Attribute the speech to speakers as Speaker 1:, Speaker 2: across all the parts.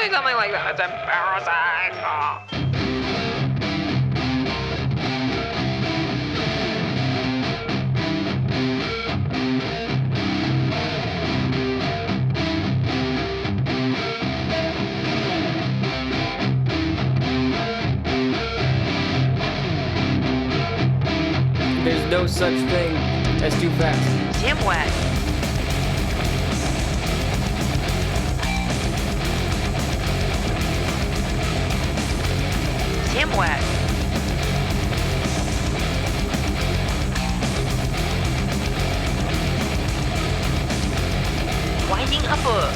Speaker 1: say something like that. It's embarrassing. Oh.
Speaker 2: There's no such thing as too fast.
Speaker 1: Damn whack. Damn whack. Winding upper.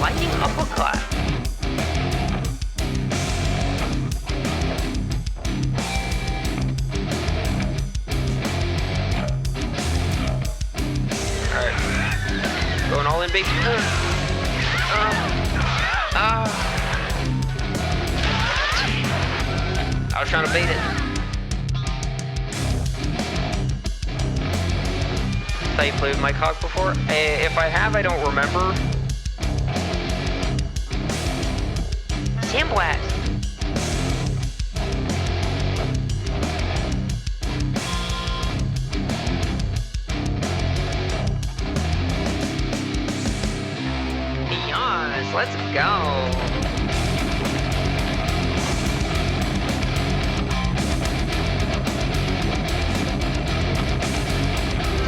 Speaker 1: Winding uppercut. Going all in, baby. I was trying to bait it. Thought you played with my cock before? If I have, I don't remember. Sandblast. Let's go.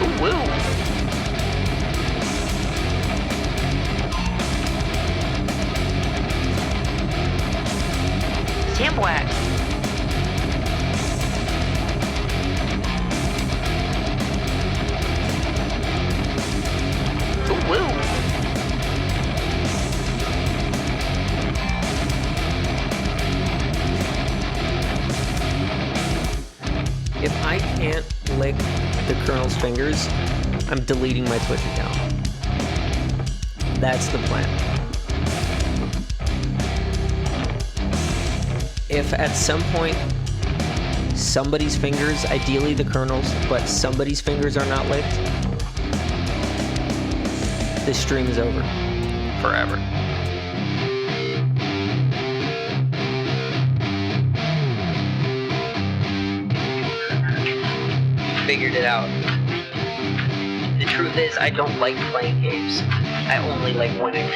Speaker 1: Ooh, woo. Sandwhack. Ooh, woo.
Speaker 2: If I can't lick the Colonel's fingers, I'm deleting my Twitch account. That's the plan. If at some point somebody's fingers, ideally the Colonel's, but somebody's fingers are not licked, this stream is over.
Speaker 1: Forever. Figured it out. The truth is, I don't like playing games. I only like winning.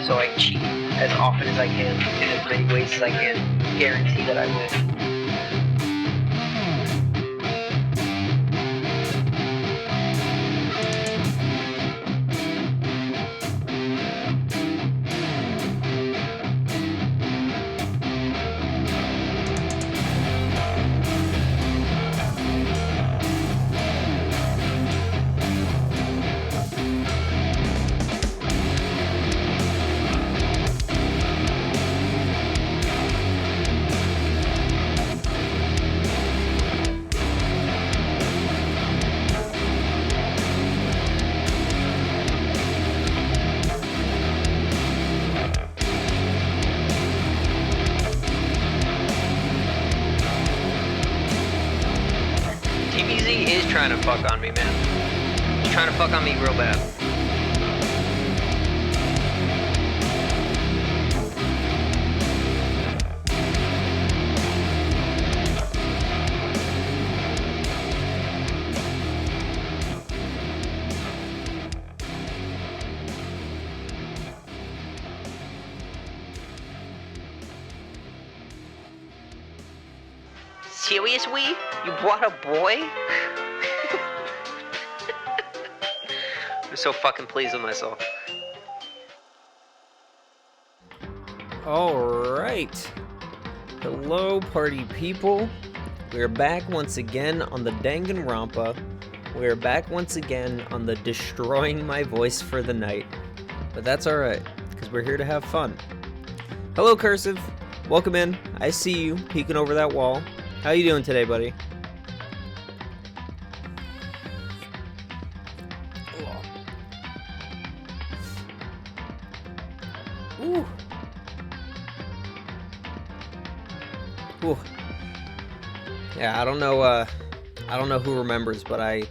Speaker 1: So I cheat as often as I can, in as many ways as I can, guarantee that I win. TBZ is trying to fuck on me, man. He's trying to fuck on me real bad. Seriously? You brought a boy? I'm so fucking pleased with myself.
Speaker 2: Alright. Hello, party people. We're back once again on the Danganronpa. We're back once again on the destroying my voice for the night. But that's alright, because we're here to have fun. Hello, Cursive. Welcome in. I see you peeking over that wall. How you doing today, buddy? Ooh. Ooh. Yeah, I don't know who remembers, but I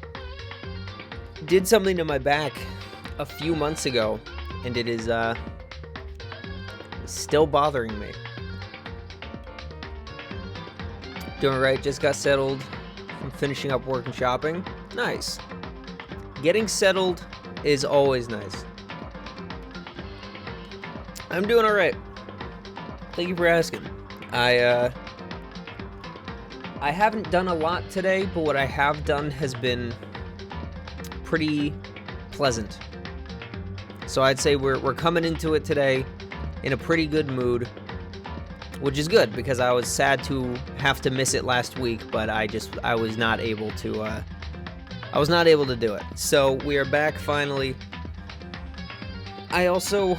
Speaker 2: did something to my back a few months ago, and it is still bothering me. Doing right, just got settled from finishing up work and shopping. Nice. Getting settled is always nice. I'm doing alright. Thank you for asking. I haven't done a lot today, but what I have done has been pretty pleasant. So I'd say we're coming into it today in a pretty good mood, which is good because I was sad to have to miss it last week, but I was not able to do it. So we are back finally. I also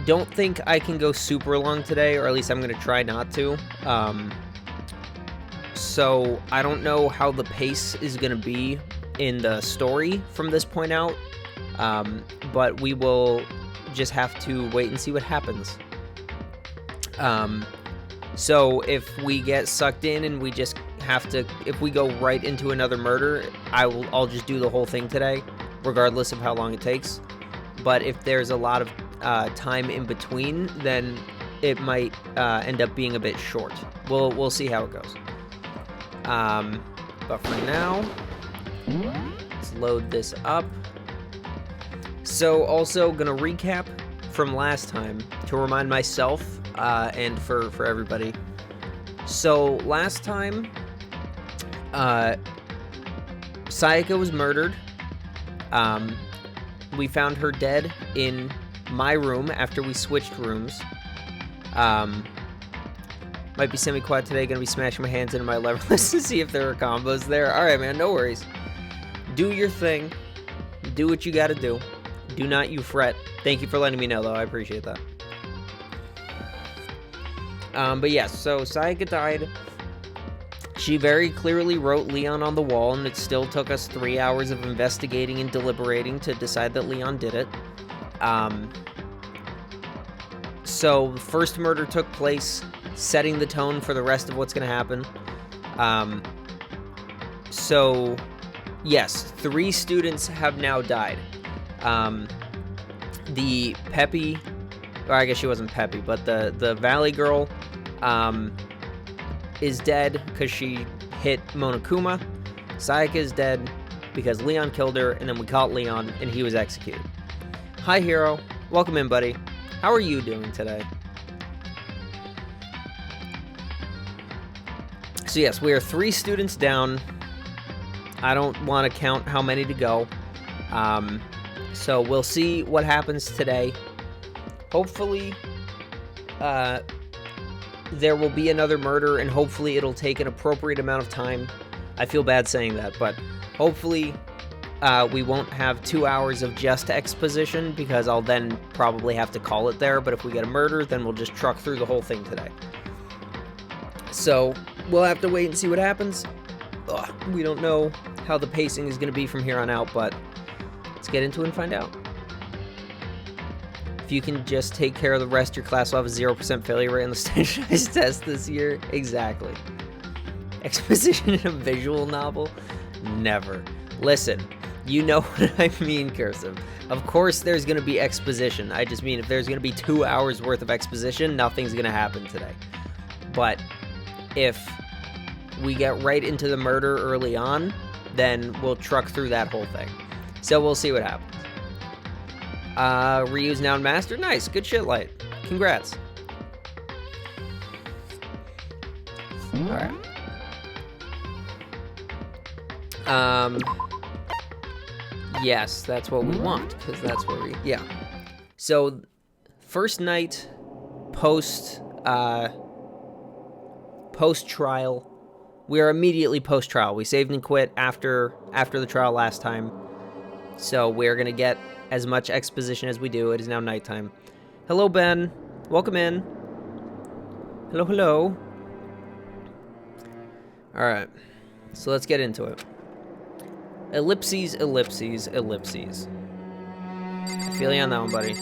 Speaker 2: don't think I can go super long today, or at least I'm going to try not to. So I don't know how the pace is going to be in the story from this point out, but we will just have to wait and see what happens. So if we get sucked in and we just have to, if we go right into another murder, I'll just do the whole thing today, regardless of how long it takes. But if there's a lot of time in between, then it might end up being a bit short. We'll see how it goes. But for now, let's load this up. So also gonna recap from last time to remind myself and for everybody. So last time, Sayaka was murdered. We found her dead in my room after we switched rooms. Might be semi-quiet today, gonna be smashing my hands into my lever list to see if there are combos there. Alright, man, no worries. Do your thing. Do what you gotta do. Do not you fret. Thank you for letting me know, though. I appreciate that. But yes, so Sayaka died. She very clearly wrote Leon on the wall, and it still took us 3 hours of investigating and deliberating to decide that Leon did it. So the first murder took place, setting the tone for the rest of what's going to happen. So, yes, 3 students have now died. The Peppy, or I guess she wasn't Peppy, but the Valley girl is dead because she hit Monokuma. Sayaka is dead because Leon killed her, and then we caught Leon, and he was executed. Hi, Hero. Welcome in, buddy. How are you doing today? So yes, we are 3 students down. I don't want to count how many to go. So we'll see what happens today. Hopefully, there will be another murder, and hopefully it'll take an appropriate amount of time. I feel bad saying that, but hopefully we won't have 2 hours of just exposition, because I'll then probably have to call it there. But if we get a murder, then we'll just truck through the whole thing today. So we'll have to wait and see what happens. We don't know how the pacing is going to be from here on out, but let's get into it and find out. If you can just take care of the rest, your class will have a 0% failure rate on the standardized test this year. Exactly. Exposition in a visual novel? Never. Listen, you know what I mean, Cursive. Of course there's going to be exposition. I just mean if there's going to be 2 hours worth of exposition, nothing's going to happen today. But if we get right into the murder early on, then we'll truck through that whole thing. So we'll see what happens. Reuse noun master. Nice. Good shit, Light. Congrats. Alright. Yes, that's what we want, because that's where we... Yeah. So, first night post-trial. We are immediately post-trial. We saved and quit after the trial last time. So we're going to get as much exposition as we do. It is now nighttime. Hello, Ben. Welcome in. Hello, hello. Alright. So let's get into it. Ellipses, ellipses, ellipses. I feel you on that one, buddy.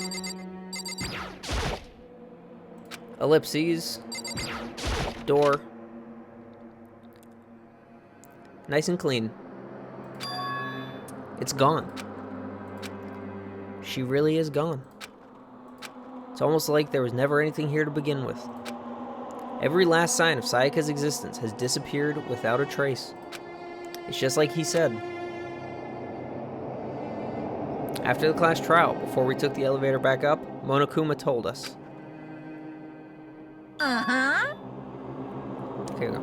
Speaker 2: Ellipses. Door. Nice and clean. It's gone. She really is gone. It's almost like there was never anything here to begin with. Every last sign of Sayaka's existence has disappeared without a trace. It's just like he said. After the class trial, before we took the elevator back up, Monokuma told us.
Speaker 3: Uh-huh.
Speaker 2: Here we go.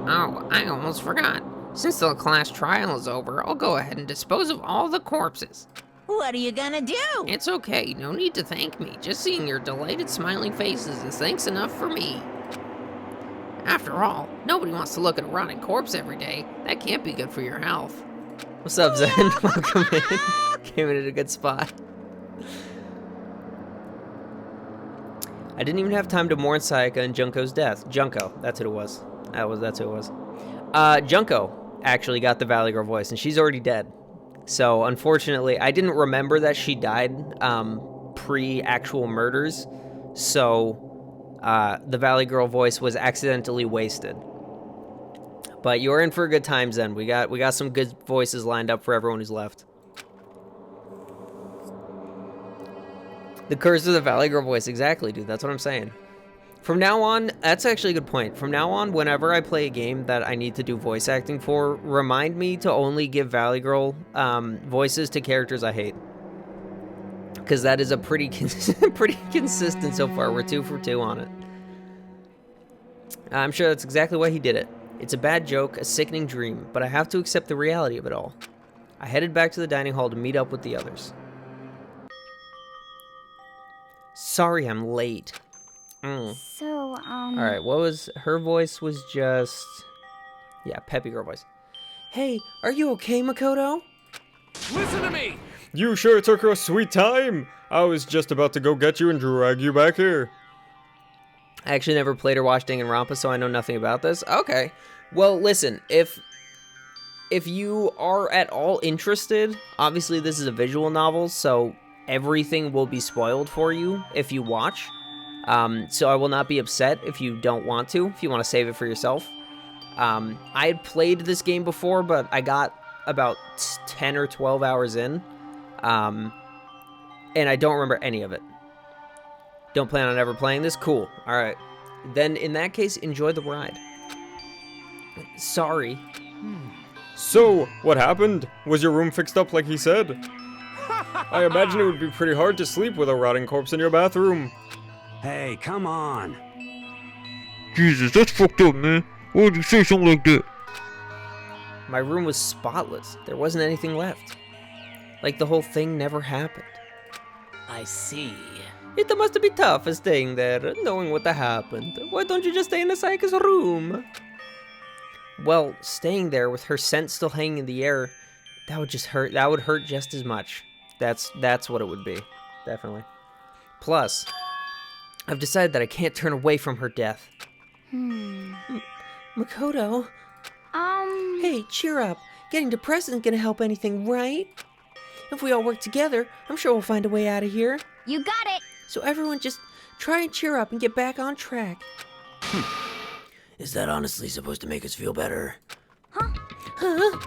Speaker 4: Oh, I almost forgot. Since the class trial is over, I'll go ahead and dispose of all the corpses.
Speaker 3: What are you gonna do?
Speaker 4: It's okay, no need to thank me. Just seeing your delighted smiling faces is thanks enough for me. After all, nobody wants to look at a rotting corpse every day. That can't be good for your health.
Speaker 2: What's up, Zen? Welcome in. Came in at a good spot. I didn't even have time to mourn Sayaka and Junko's death. Junko, that's who it was. That's who it was. Junko actually got the Valley Girl voice, and she's already dead. So, unfortunately, I didn't remember that she died pre-actual murders. So, the Valley Girl voice was accidentally wasted. But you're in for a good time, Zen. We got some good voices lined up for everyone who's left. The curse of the Valley Girl voice, exactly, dude. That's what I'm saying. From now on, that's actually a good point. From now on, whenever I play a game that I need to do voice acting for, remind me to only give Valley Girl voices to characters I hate. Because that is a pretty consistent so far. We're 2 for 2 on it. I'm sure that's exactly why he did it. It's a bad joke, a sickening dream, but I have to accept the reality of it all. I headed back to the dining hall to meet up with the others. Sorry I'm late.
Speaker 5: So,
Speaker 2: Alright, what was... Her voice was just... Yeah, peppy girl voice. Hey, are you okay, Makoto?
Speaker 6: Listen to me! You sure took a sweet time. I was just about to go get you and drag you back here.
Speaker 2: I actually never played or watched Danganronpa, so I know nothing about this. Okay. Well, listen, if you are at all interested, obviously this is a visual novel, so everything will be spoiled for you if you watch. So I will not be upset if you don't want to, if you want to save it for yourself. I had played this game before, but I got about 10 or 12 hours in, and I don't remember any of it. Don't plan on ever playing this? Cool. Alright. Then, in that case, enjoy the ride. Sorry.
Speaker 6: So, what happened? Was your room fixed up like he said? I imagine it would be pretty hard to sleep with a rotting corpse in your bathroom.
Speaker 7: Hey, come on.
Speaker 8: Jesus, that's fucked up, man. Why would you say something like that?
Speaker 2: My room was spotless. There wasn't anything left. Like the whole thing never happened.
Speaker 7: I see.
Speaker 2: It must be tough staying there, knowing what happened. Why don't you just stay in the Sayaka's room? Well, staying there with her scent still hanging in the air, that would just hurt. That would hurt just as much. That's what it would be. Definitely. Plus, I've decided that I can't turn away from her death. Makoto? Hey, cheer up. Getting depressed isn't gonna help anything, right? If we all work together, I'm sure we'll find a way out of here.
Speaker 5: you got it.
Speaker 2: So everyone just try and cheer up and get back on track.
Speaker 9: Is that honestly supposed to make us feel better?
Speaker 2: Huh?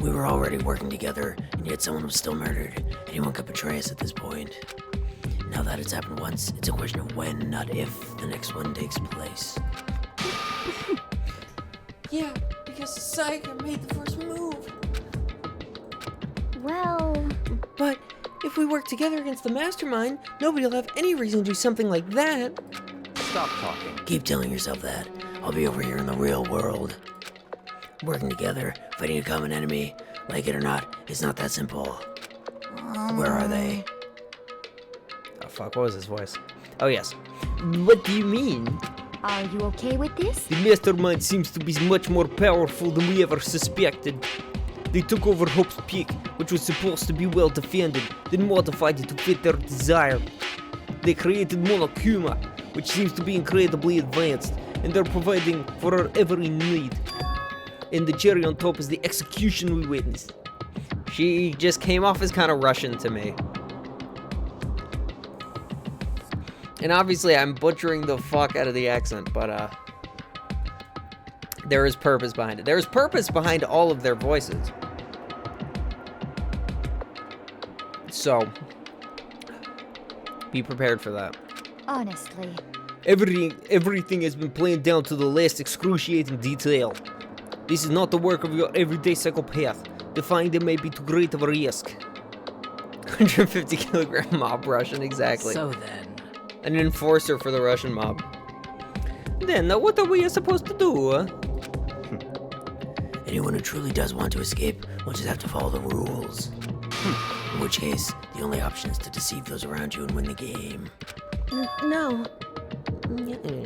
Speaker 9: We were already working together, and yet someone was still murdered. Anyone could betray us at this point. Now that it's happened once, it's a question of when, not if, the next one takes place.
Speaker 2: Yeah, because Sayaka made the first move.
Speaker 5: Well,
Speaker 2: But if we work together against the mastermind, nobody will have any reason to do something like that.
Speaker 6: Stop talking.
Speaker 9: Keep telling yourself that. I'll be over here in the real world. Working together, fighting a common enemy. Like it or not, it's not that simple. Where are they?
Speaker 2: Oh fuck, what was his voice? Oh yes. What do you mean?
Speaker 5: are you okay with this?
Speaker 2: The mastermind seems to be much more powerful than we ever suspected. They took over Hope's Peak, which was supposed to be well defended, then modified it to fit their desire. They created Monokuma, which seems to be incredibly advanced, and they're providing for our every need. And the cherry on top is the execution we witnessed. She just came off as kind of Russian to me. And obviously I'm butchering the fuck out of the accent, but there is purpose behind it. There is purpose behind all of their voices. So, be prepared for that.
Speaker 5: Honestly.
Speaker 9: Everything has been planned down to the last excruciating detail. This is not the work of your everyday psychopath. Defying them may be too great of a risk.
Speaker 2: 150 kilogram mob Russian, exactly.
Speaker 7: So then.
Speaker 2: An enforcer for the Russian mob.
Speaker 9: Then, what are we supposed to do? Anyone who truly does want to escape will just have to follow the rules. In which case, the only option is to deceive those around you and win the game.
Speaker 3: No.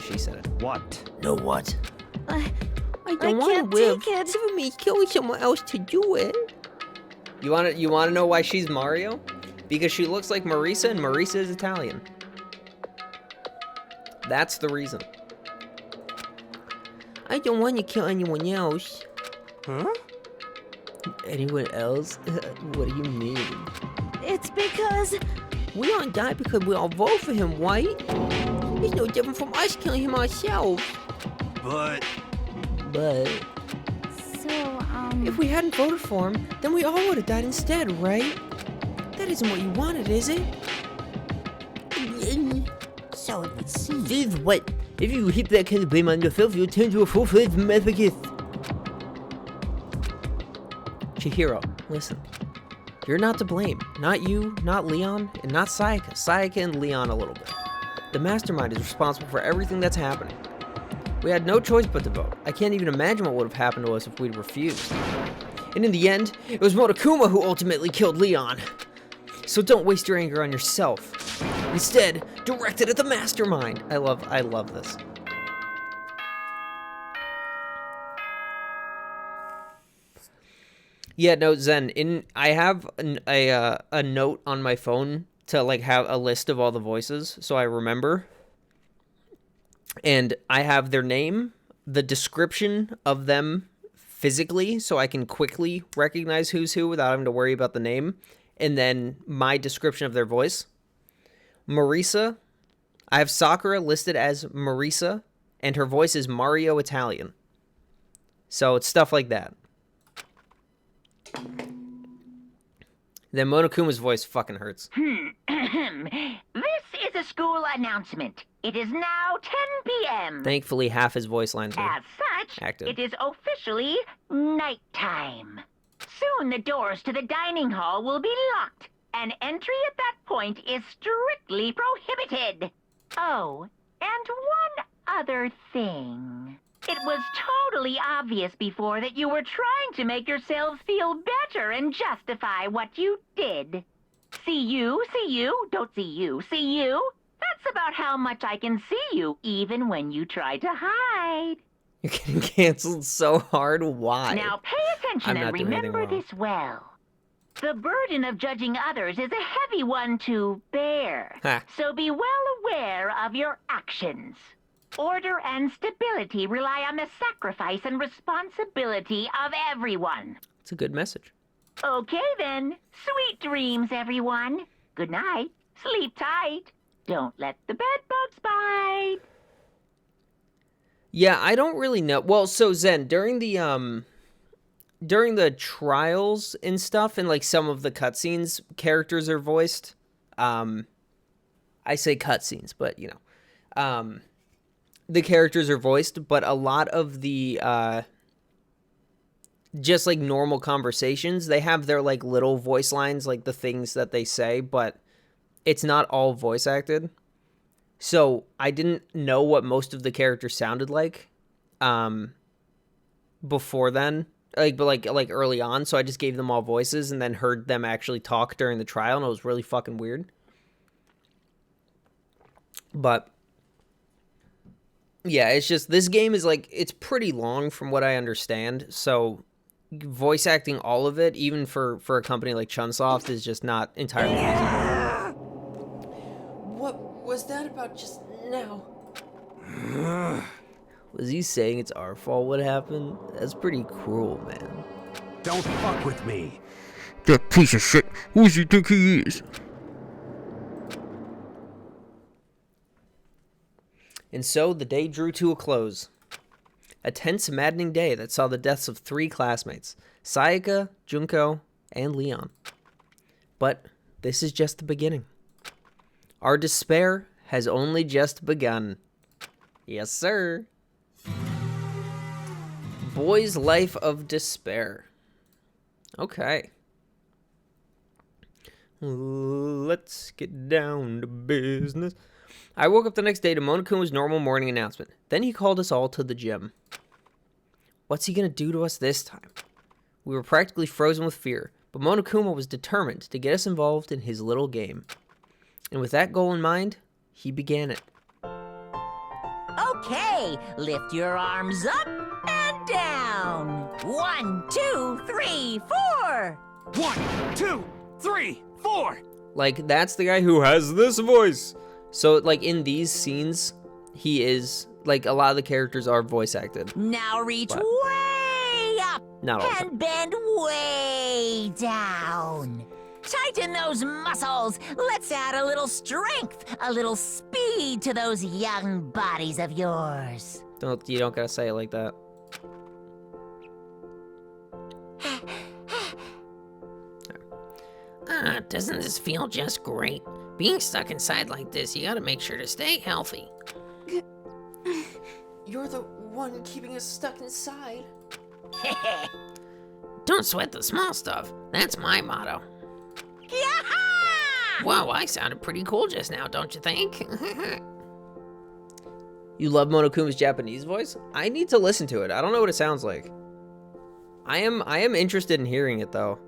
Speaker 2: She said it.
Speaker 7: What?
Speaker 9: Know what?
Speaker 3: I
Speaker 4: don't want
Speaker 3: can't
Speaker 4: to live.
Speaker 3: take it.
Speaker 4: Even me killing someone else to do it.
Speaker 2: You wanna know why she's Mario? Because she looks like Marisa, and Marisa is Italian. That's the reason.
Speaker 4: I don't want to kill anyone else.
Speaker 7: Huh?
Speaker 9: Anyone else? What do you mean?
Speaker 3: It's because
Speaker 4: We don't die because we all vote for him, right? It's no different from us killing him ourselves.
Speaker 7: But
Speaker 5: So,
Speaker 4: If we hadn't voted for him, then we all would have died instead, right? That isn't what you wanted, is it?
Speaker 3: so it would seem.
Speaker 9: This is what? If you heap that kind of blame on yourself, you'll turn to a full-fledged masochist.
Speaker 2: Chihiro, listen. You're not to blame. Not you, not Leon, and not Sayaka. Sayaka and Leon a little bit. The mastermind is responsible for everything that's happening. We had no choice but to vote. I can't even imagine what would have happened to us if we'd refused. And in the end, it was Monokuma who ultimately killed Leon. So don't waste your anger on yourself. Instead, direct it at the mastermind. I love this. Yeah, no, Zen. I have a note on my phone to like have a list of all the voices, so I remember. And I have their name, the description of them physically, so I can quickly recognize who's who without having to worry about the name, and then my description of their voice. Marisa, I have Sakura listed as Marisa, and her voice is Mario Italian. So it's stuff like that. Then Monokuma's voice fucking hurts.
Speaker 3: This is a school announcement. It is now 10 p.m.
Speaker 2: Thankfully, half his voice lines are
Speaker 3: As such,
Speaker 2: active.
Speaker 3: it is officially nighttime. Soon the doors to the dining hall will be locked, and entry at that point is strictly prohibited. Oh, and one other thing. It was totally obvious before that you were trying to make yourselves feel better and justify what you did. See you, don't see you, see you. That's about how much I can see you, even when you try to hide.
Speaker 2: You're getting canceled so hard. Why?
Speaker 3: Now pay attention
Speaker 2: I'm
Speaker 3: and
Speaker 2: not doing anything
Speaker 3: remember
Speaker 2: wrong.
Speaker 3: this well. The burden of judging others is a heavy one to bear.
Speaker 2: Ha.
Speaker 3: So be well aware of your actions. Order and stability rely on the sacrifice and responsibility of everyone.
Speaker 2: It's a good message.
Speaker 3: Okay then. Sweet dreams, everyone. Good night. Sleep tight. Don't let the bed bugs bite.
Speaker 2: Yeah, I don't really know. Well, so Zen, during the trials and stuff, and like some of the cutscenes, characters are voiced. I say cutscenes, but you know, the characters are voiced, but a lot of the just like normal conversations, they have their like little voice lines, like the things that they say, but it's not all voice acted. So I didn't know what most of the characters sounded like before then, like early on. So I just gave them all voices and then heard them actually talk during the trial, and it was really fucking weird. But yeah, it's just this game is like, it's pretty long from what I understand. So voice acting all of it, even for a company like Chunsoft, is just not entirely easy. What was that about just now?
Speaker 9: Was he saying it's our fault what happened? That's pretty cruel, man.
Speaker 7: Don't fuck with me.
Speaker 8: That piece of shit. Who does he think he is?
Speaker 2: And so the day drew to a close. A tense, maddening day that saw the deaths of 3 classmates, Sayaka, Junko, and Leon. But this is just the beginning. Our despair has only just begun. Yes, sir. Boy's Life of Despair. Okay. Let's get down to business. I woke up the next day to Monokuma's normal morning announcement. Then he called us all to the gym. What's he gonna do to us this time? We were practically frozen with fear, but Monokuma was determined to get us involved in his little game. And with that goal in mind, he began it.
Speaker 3: Okay, lift your arms up and down. 1, 2, 3, 4.
Speaker 7: 1, 2, 3, 4.
Speaker 2: Like, that's the guy who has this voice. So, like, in these scenes, he is, like, a lot of the characters are voice acted.
Speaker 3: Now reach
Speaker 2: But
Speaker 3: way up
Speaker 2: not all of them.
Speaker 3: and bend way down. Tighten those muscles. Let's add a little strength, a little speed to those young bodies of yours.
Speaker 2: You don't gotta say it like that.
Speaker 4: Doesn't this feel just great? Being stuck inside like this, you gotta make sure to stay healthy.
Speaker 2: You're the one keeping us stuck inside.
Speaker 4: Don't sweat the small stuff. That's my motto.
Speaker 3: Yaha!
Speaker 4: Whoa, I sounded pretty cool just now, don't you think?
Speaker 2: You love Monokuma's Japanese voice? I need to listen to it. I don't know what it sounds like. I am interested in hearing it though.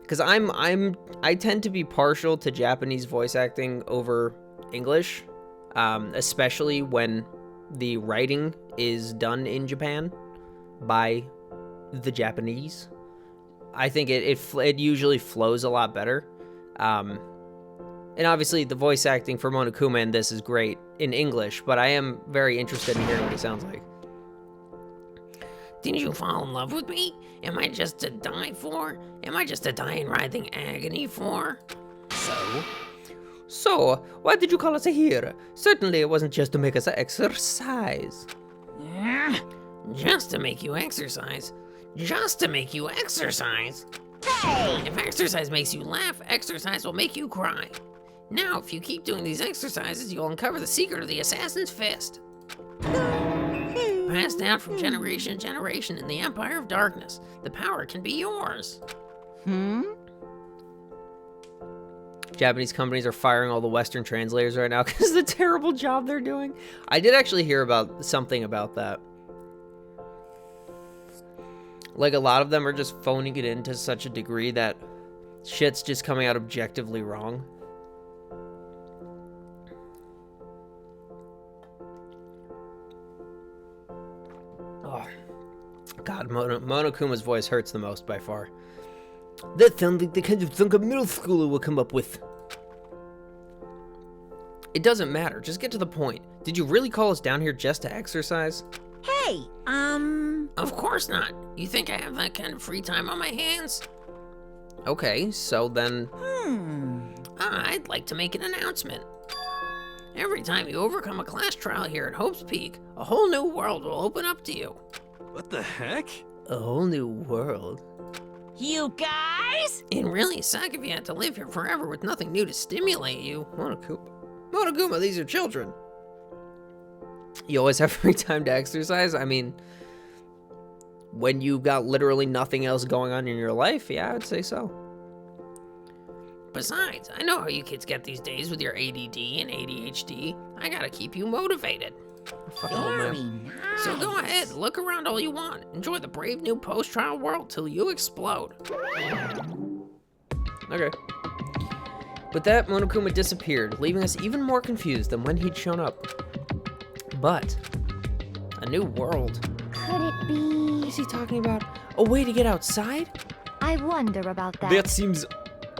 Speaker 2: Cause I tend to be partial to Japanese voice acting over English, especially when the writing is done in Japan by the Japanese. I think it usually flows a lot better. And obviously the voice acting for Monokuma in this is great in English, but I am very interested in hearing what it sounds like.
Speaker 4: Didn't you fall in love with me? Am I just to die for? Am I just to die in writhing agony for?
Speaker 2: So, why did you call us here? Certainly it wasn't just to make us exercise.
Speaker 4: Just to make you exercise? Just to make you exercise?
Speaker 3: Hey!
Speaker 4: If exercise makes you laugh, exercise will make you cry. Now, if you keep doing these exercises, you'll uncover the secret of the assassin's fist. Passed down from generation to generation in the Empire of Darkness. The power can be yours.
Speaker 2: Japanese companies are firing all the Western translators right now because of the terrible job they're doing. I did actually hear about something about that. Like, a lot of them are just phoning it in to such a degree that shit's just coming out objectively wrong. Oh, God, Monokuma's voice hurts the most by far. That sounds like the kind of thing a middle schooler will come up with. It doesn't matter, just get to the point. Did you really call us down here just to exercise?
Speaker 3: Hey,
Speaker 4: Of course not. You think I have that kind of free time on my hands?
Speaker 2: Okay, so then...
Speaker 4: I'd like to make an announcement. Every time you overcome a class trial here at Hope's Peak, a whole new world will open up to you.
Speaker 7: What the heck?
Speaker 2: A whole new world.
Speaker 3: you guys?
Speaker 4: It'd really suck if you had to live here forever with nothing new to stimulate you.
Speaker 2: Monokuma, these are children. You always have free time to exercise? I mean, when you've got literally nothing else going on in your life, yeah, I would say so.
Speaker 4: Besides, I know how you kids get these days with your ADD and ADHD. I gotta keep you motivated.
Speaker 2: Fucking old
Speaker 3: Very
Speaker 2: man.
Speaker 3: nice.
Speaker 4: So go ahead, look around all you want. Enjoy the brave new post-trial world till you explode.
Speaker 2: Okay. With that, Monokuma disappeared, leaving us even more confused than when he'd shown up. But a new world.
Speaker 5: Could it be?
Speaker 2: What is he talking about? A way to get outside?
Speaker 5: I wonder about that.
Speaker 6: That seems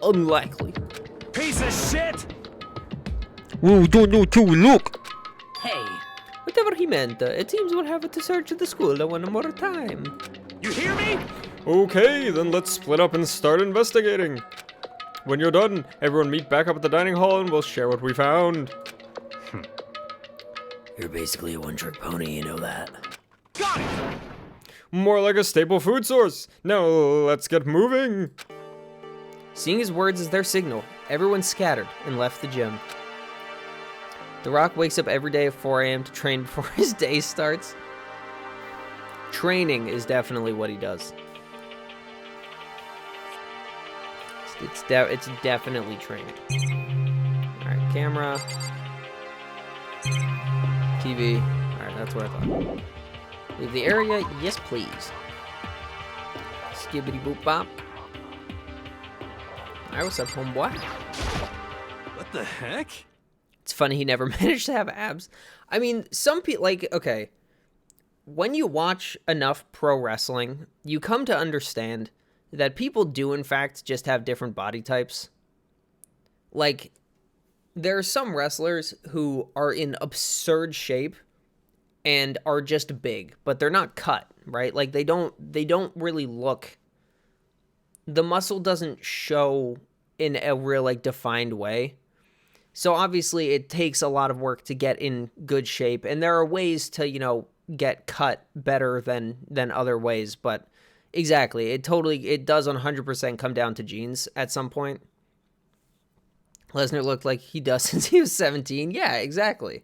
Speaker 6: unlikely.
Speaker 7: Piece of shit!
Speaker 8: Well, we don't know till we look.
Speaker 3: Hey,
Speaker 2: Whatever he meant, it seems we'll have to search the school one more time.
Speaker 7: You hear me?
Speaker 6: Okay, then let's split up and start investigating. When you're done, everyone meet back up at the dining hall and we'll share what we found.
Speaker 9: You're basically a one-trick pony, you know that.
Speaker 7: Got it!
Speaker 6: More like a staple food source. Now let's get moving.
Speaker 2: Seeing his words as their signal, everyone scattered and left the gym. The Rock wakes up every day at 4 a.m. to train before his day starts. Training is definitely what he does. It's definitely training. Alright, camera. TV. Alright, that's what I thought. Leave the area? Yes, please. Skibbity boop bop. Alright, what's up, homeboy?
Speaker 7: What the heck?
Speaker 2: It's funny he never managed to have abs. I mean, some people, like, okay. When you watch enough pro wrestling, you come to understand that people do, in fact, just have different body types. Like, there are some wrestlers who are in absurd shape and are just big, but they're not cut, right? Like, they don't really look... The muscle doesn't show in a real, like, defined way. So, obviously, it takes a lot of work to get in good shape, and there are ways to, you know, get cut better than other ways, but exactly, it does 100% come down to genes at some point. Lesnar looked like he does since he was 17. Yeah, exactly.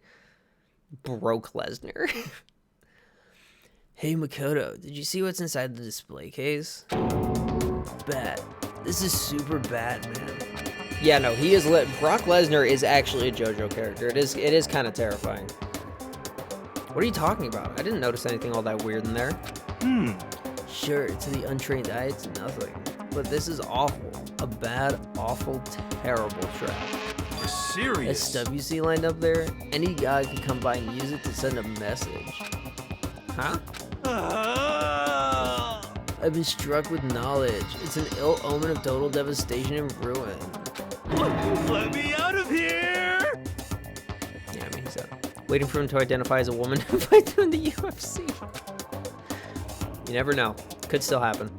Speaker 2: Broke Lesnar. Hey, Makoto, did you see what's inside the display case? Bad. This is super bad, man. Yeah, no, he is lit. Brock Lesnar is actually a JoJo character. It is kind of terrifying. What are you talking about? I didn't notice anything all that weird in there. Sure, to the untrained eye, it's nothing. But this is awful. A bad, awful, terrible trap.
Speaker 7: You're serious?
Speaker 2: That WC lined up there, any guy could come by and use it to send a message. Huh? I've been struck with knowledge. It's an ill omen of total devastation and ruin.
Speaker 7: Let me out of here!
Speaker 2: Yeah, I mean, he's waiting for him to identify as a woman to fight in the UFC. You never know. Could still happen.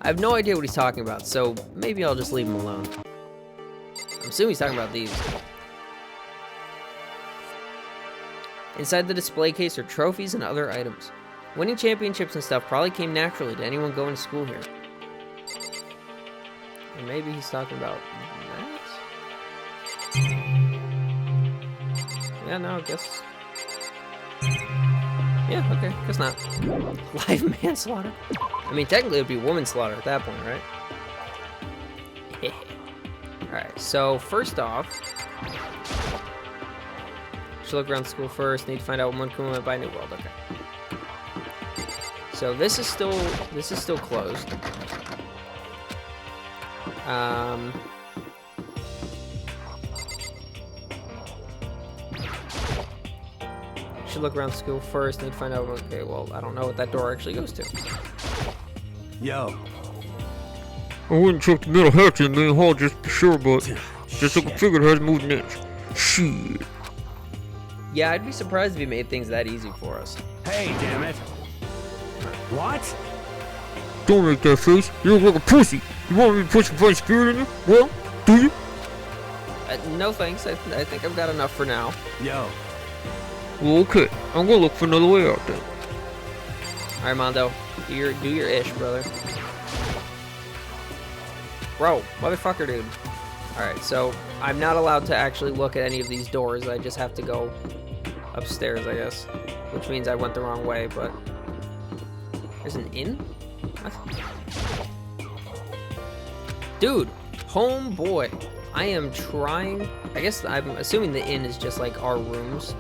Speaker 2: I have no idea what he's talking about, so maybe I'll just leave him alone. I'm assuming he's talking about these. Inside the display case are trophies and other items. Winning championships and stuff probably came naturally to anyone going to school here. Or maybe he's talking about that? Yeah, no, I guess... Yeah, okay, guess not. Live manslaughter? I mean, technically it would be woman slaughter at that point, right? Alright, so first off... Should look around school first, need to find out when Kuma went by New World, okay. So this is still closed. Should look around school first, need to find out, okay, well, I don't know what that door actually goes to.
Speaker 7: Yo.
Speaker 8: I wouldn't check the middle hatch in the main hall just to be sure, but just like I figured it hasn't moved an inch. Shit.
Speaker 2: Yeah, I'd be surprised if he made things that easy for us.
Speaker 7: Hey, damn it. What?
Speaker 8: Don't make that face. You look like a pussy. You want me to put some fine spirit in you? Well, do you?
Speaker 2: No thanks. I think I've got enough for now.
Speaker 7: Yo.
Speaker 8: Well, okay. I'm gonna look for another way out then.
Speaker 2: Alright, Mondo. Do your ish, brother. Bro, motherfucker, dude. Alright, so I'm not allowed to actually look at any of these doors. I just have to go upstairs, I guess. Which means I went the wrong way, but... There's an inn? What? Dude, homeboy. I am trying... I guess I'm assuming the inn is just like our rooms.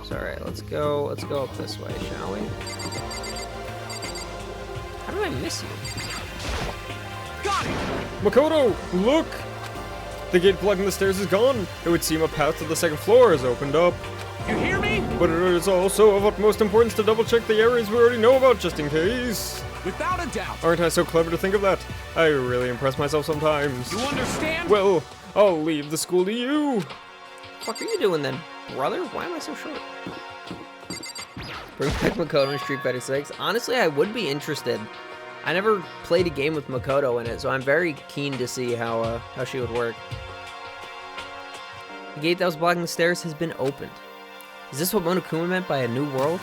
Speaker 2: So, alright, let's go up this way, shall we? How did I miss you?
Speaker 7: Got it!
Speaker 6: Makoto, look! The gate blocking the stairs is gone. It would seem a path to the second floor has opened up.
Speaker 7: You hear me?
Speaker 6: But it is also of utmost importance to double check the areas we already know about just in case.
Speaker 7: Without a doubt.
Speaker 6: Aren't I so clever to think of that? I really impress myself sometimes.
Speaker 7: You understand?
Speaker 6: Well, I'll leave the school to you.
Speaker 2: What are you doing then, brother? Why am I so short? Bring back Makoto in Street Fighter 6. Honestly, I would be interested. I never played a game with Makoto in it, so I'm very keen to see how she would work. The gate that was blocking the stairs has been opened. Is this what Monokuma meant by a new world?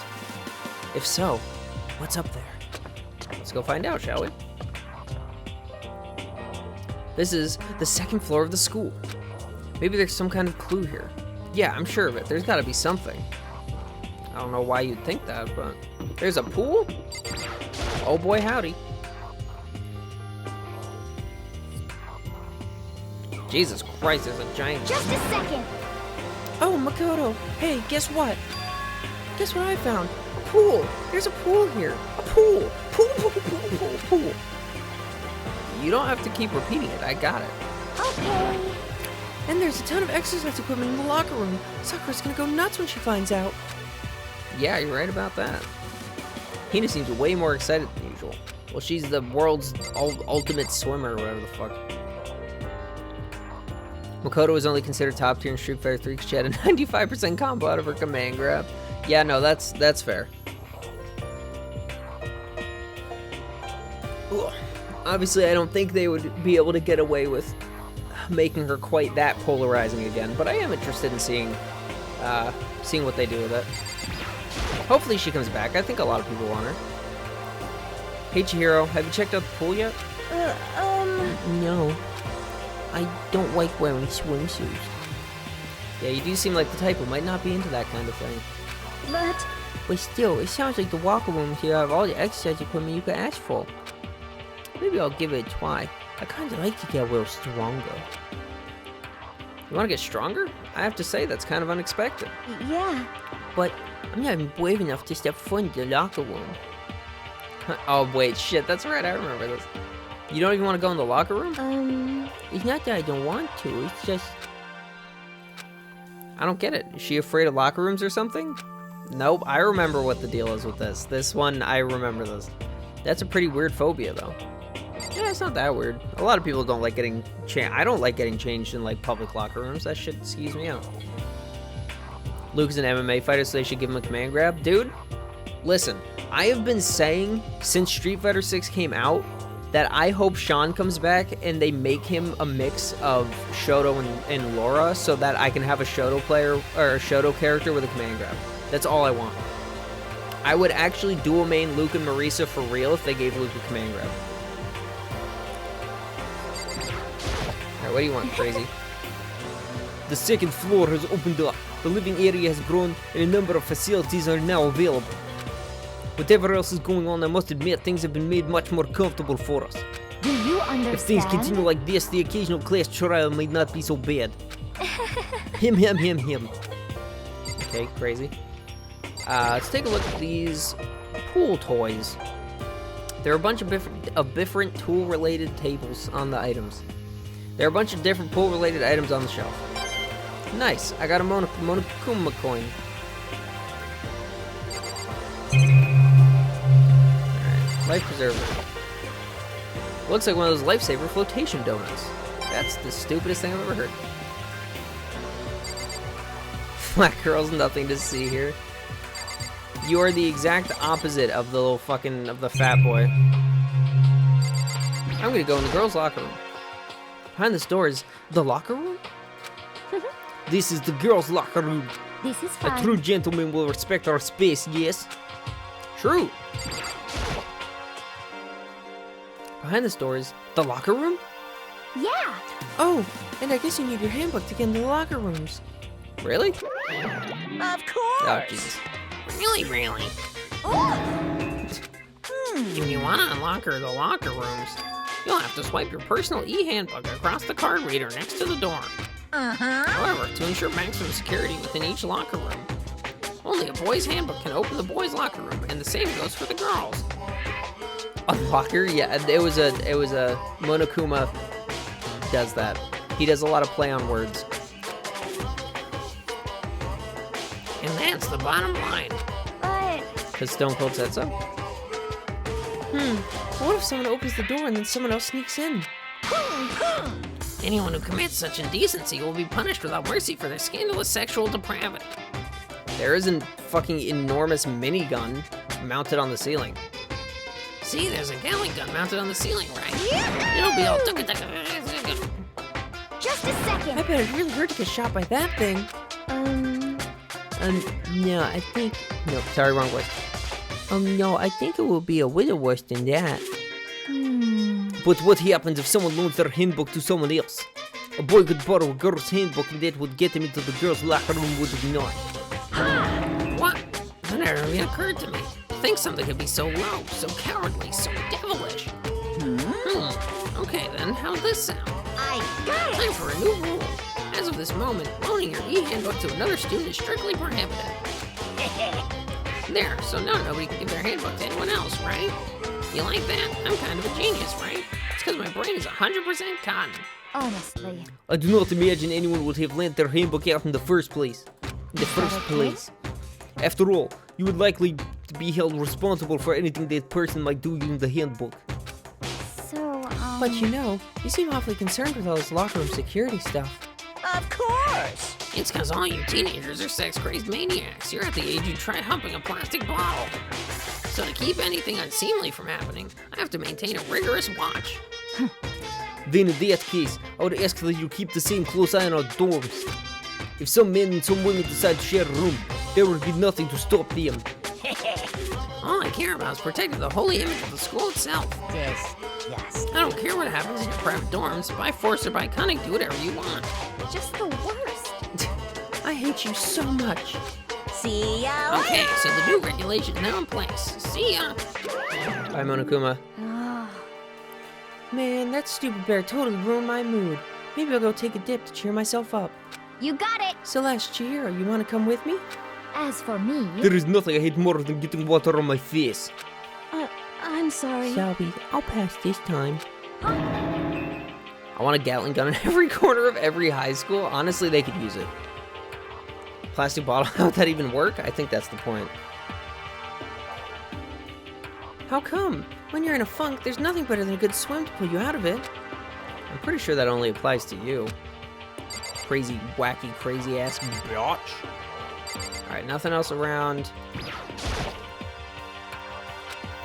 Speaker 2: If so, what's up there? Let's go find out, shall we? This is the second floor of the school. Maybe there's some kind of clue here. Yeah, I'm sure of it. There's gotta be something. I don't know why you'd think that, but... There's a pool? Oh boy, howdy. Jesus Christ, there's a giant...
Speaker 5: Just a second.
Speaker 2: Oh, Makoto. Hey, guess what? Guess what I found? A pool. There's a pool here. A pool. Pool, pool, pool, pool, pool. You don't have to keep repeating it. I got it.
Speaker 5: Okay.
Speaker 2: And there's a ton of exercise equipment in the locker room. Sakura's gonna go nuts when she finds out. Yeah, you're right about that. Hina seems way more excited than usual. Well, she's the world's ultimate swimmer, or whatever the fuck. Makoto was only considered top tier in Street Fighter 3 because she had a 95% combo out of her command grab. Yeah, no, that's fair. Ugh. Obviously, I don't think they would be able to get away with making her quite that polarizing again, but I am interested in seeing what they do with it. Hopefully she comes back. I think a lot of people want her. Hey Chihiro, have you checked out the pool yet?
Speaker 9: No. I don't like wearing swimsuits.
Speaker 2: Yeah, you do seem like the type who might not be into that kind of thing.
Speaker 9: But still, it sounds like the locker rooms here have all the exercise equipment you could ask for. Maybe I'll give it a try. I kinda like to get a little stronger.
Speaker 2: You want to get stronger? I have to say, that's kind of unexpected.
Speaker 5: Yeah.
Speaker 9: But I'm not even brave enough to step foot into the locker room.
Speaker 2: Oh, wait, shit, that's right, I remember this. You don't even want to go in the locker room?
Speaker 9: It's not that I don't want to, it's just...
Speaker 2: I don't get it. Is she afraid of locker rooms or something? Nope, I remember what the deal is with this. This one, I remember this. That's a pretty weird phobia, though. Yeah, it's not that weird. A lot of people don't like getting I don't like getting changed in, like, public locker rooms. That shit skews me out. Luke is an MMA fighter, so they should give him a command grab. Dude, listen. I have been saying since Street Fighter 6 came out that I hope Sean comes back and they make him a mix of Shoto and Laura so that I can have a Shoto player or a Shoto character with a command grab. That's all I want. I would actually dual main Luke and Marisa for real if they gave Luke a command grab. Alright, what do you want, crazy?
Speaker 8: The second floor has opened up. The living area has grown and a number of facilities are now available. Whatever else is going on, I must admit things have been made much more comfortable for us.
Speaker 5: Do you understand?
Speaker 8: If things continue like this, the occasional class trial might not be so bad. Him.
Speaker 2: Okay, crazy. Let's take a look at these pool toys. There are a bunch of different tool-related tables on the items. There are a bunch of different pool-related items on the shelf. Nice. I got a Monokuma coin. Alright, life preserver. Looks like one of those lifesaver flotation donuts. That's the stupidest thing I've ever heard. Black girl's nothing to see here. You are the exact opposite of the little fucking, of the fat boy. I'm gonna go in the girls' locker room. Behind this door is the locker room?
Speaker 8: This is the girls' locker room.
Speaker 5: This is
Speaker 8: A
Speaker 5: fine.
Speaker 8: true gentleman will respect our space, yes?
Speaker 2: True. Behind this door is the locker room?
Speaker 5: Yeah.
Speaker 9: Oh, and I guess you need your handbook to get into the locker rooms.
Speaker 2: Really?
Speaker 3: Of course.
Speaker 2: Oh, Jesus.
Speaker 4: Really? If you want to unlock the locker rooms, you'll have to swipe your personal e-handbook across the card reader next to the door. However, to ensure maximum security within each locker room, only a boy's handbook can open the boys' locker room, and the same goes for the girls.
Speaker 2: A locker? Yeah, it was a Monokuma does that. He does a lot of play on words.
Speaker 4: And that's the bottom line.
Speaker 5: But
Speaker 2: Because Stone Cold said so.
Speaker 9: What if someone opens the door and then someone else sneaks in?
Speaker 4: Anyone who commits such indecency will be punished without mercy for their scandalous sexual depravity.
Speaker 2: There is a fucking enormous minigun mounted on the ceiling.
Speaker 4: See, there's a Gatling gun mounted on the ceiling, right? It'll be all
Speaker 5: just a
Speaker 9: I
Speaker 5: second.
Speaker 9: bet it really hurt to get shot by that thing. No, I think...
Speaker 2: Nope, sorry, wrong voice.
Speaker 8: No, I think it will be a little worse than that.
Speaker 5: Hmm.
Speaker 8: But what happens if someone loans their handbook to someone else? A boy could borrow a girl's handbook and that would get him into the girl's locker room, would it not?
Speaker 4: What? That never even occurred to me. To think something could be so low, so cowardly, so devilish. Okay then, how's this sound?
Speaker 3: I got it!
Speaker 4: Time for a new rule. As of this moment, loaning your e-handbook to another student is strictly prohibited. There, so now nobody can give their handbook to anyone else, right? You like that? I'm kind of a genius, right? It's because my brain is 100% cotton.
Speaker 5: Honestly.
Speaker 8: I do not imagine anyone would have lent their handbook out in the first place. After all, you would likely be held responsible for anything that person might do using the handbook.
Speaker 5: So,
Speaker 2: But you know, you seem awfully concerned with all this locker room security stuff.
Speaker 3: Of course!
Speaker 4: It's because all you teenagers are sex-crazed maniacs. You're at the age you try humping a plastic bottle. So to keep anything unseemly from happening, I have to maintain a rigorous watch.
Speaker 8: Then in that case, I would ask that you keep the same close eye on our dorms. If some men and some women decide to share a room, there will be nothing to stop them.
Speaker 4: All I care about is protecting the holy image of the school itself.
Speaker 3: Yes.
Speaker 4: I don't care what happens in your private dorms. By force or by cunning, do whatever you want.
Speaker 5: just the worst.
Speaker 2: I hate you so much.
Speaker 3: See ya
Speaker 4: Okay,
Speaker 3: later!
Speaker 4: so the new regulation is now in place. See ya.
Speaker 8: Bye, Monokuma.
Speaker 5: Ah,
Speaker 2: Man, that stupid bear totally ruined my mood. Maybe I'll go take a dip to cheer myself up.
Speaker 5: you got it.
Speaker 2: Celeste, Chihiro, you want to come with me?
Speaker 5: As for me,
Speaker 8: There is nothing I hate more than getting water on my face.
Speaker 5: I'm sorry.
Speaker 2: Selby, I'll pass this time.
Speaker 8: I want a Gatling gun in every corner of every high school. Honestly, they could use it. Plastic bottle, how would that even work? I think that's the point.
Speaker 2: How come? When you're in a funk, there's nothing better than a good swim to pull you out of it.
Speaker 8: I'm pretty sure that only applies to you. Crazy, wacky, crazy ass bitch. Alright, nothing else around.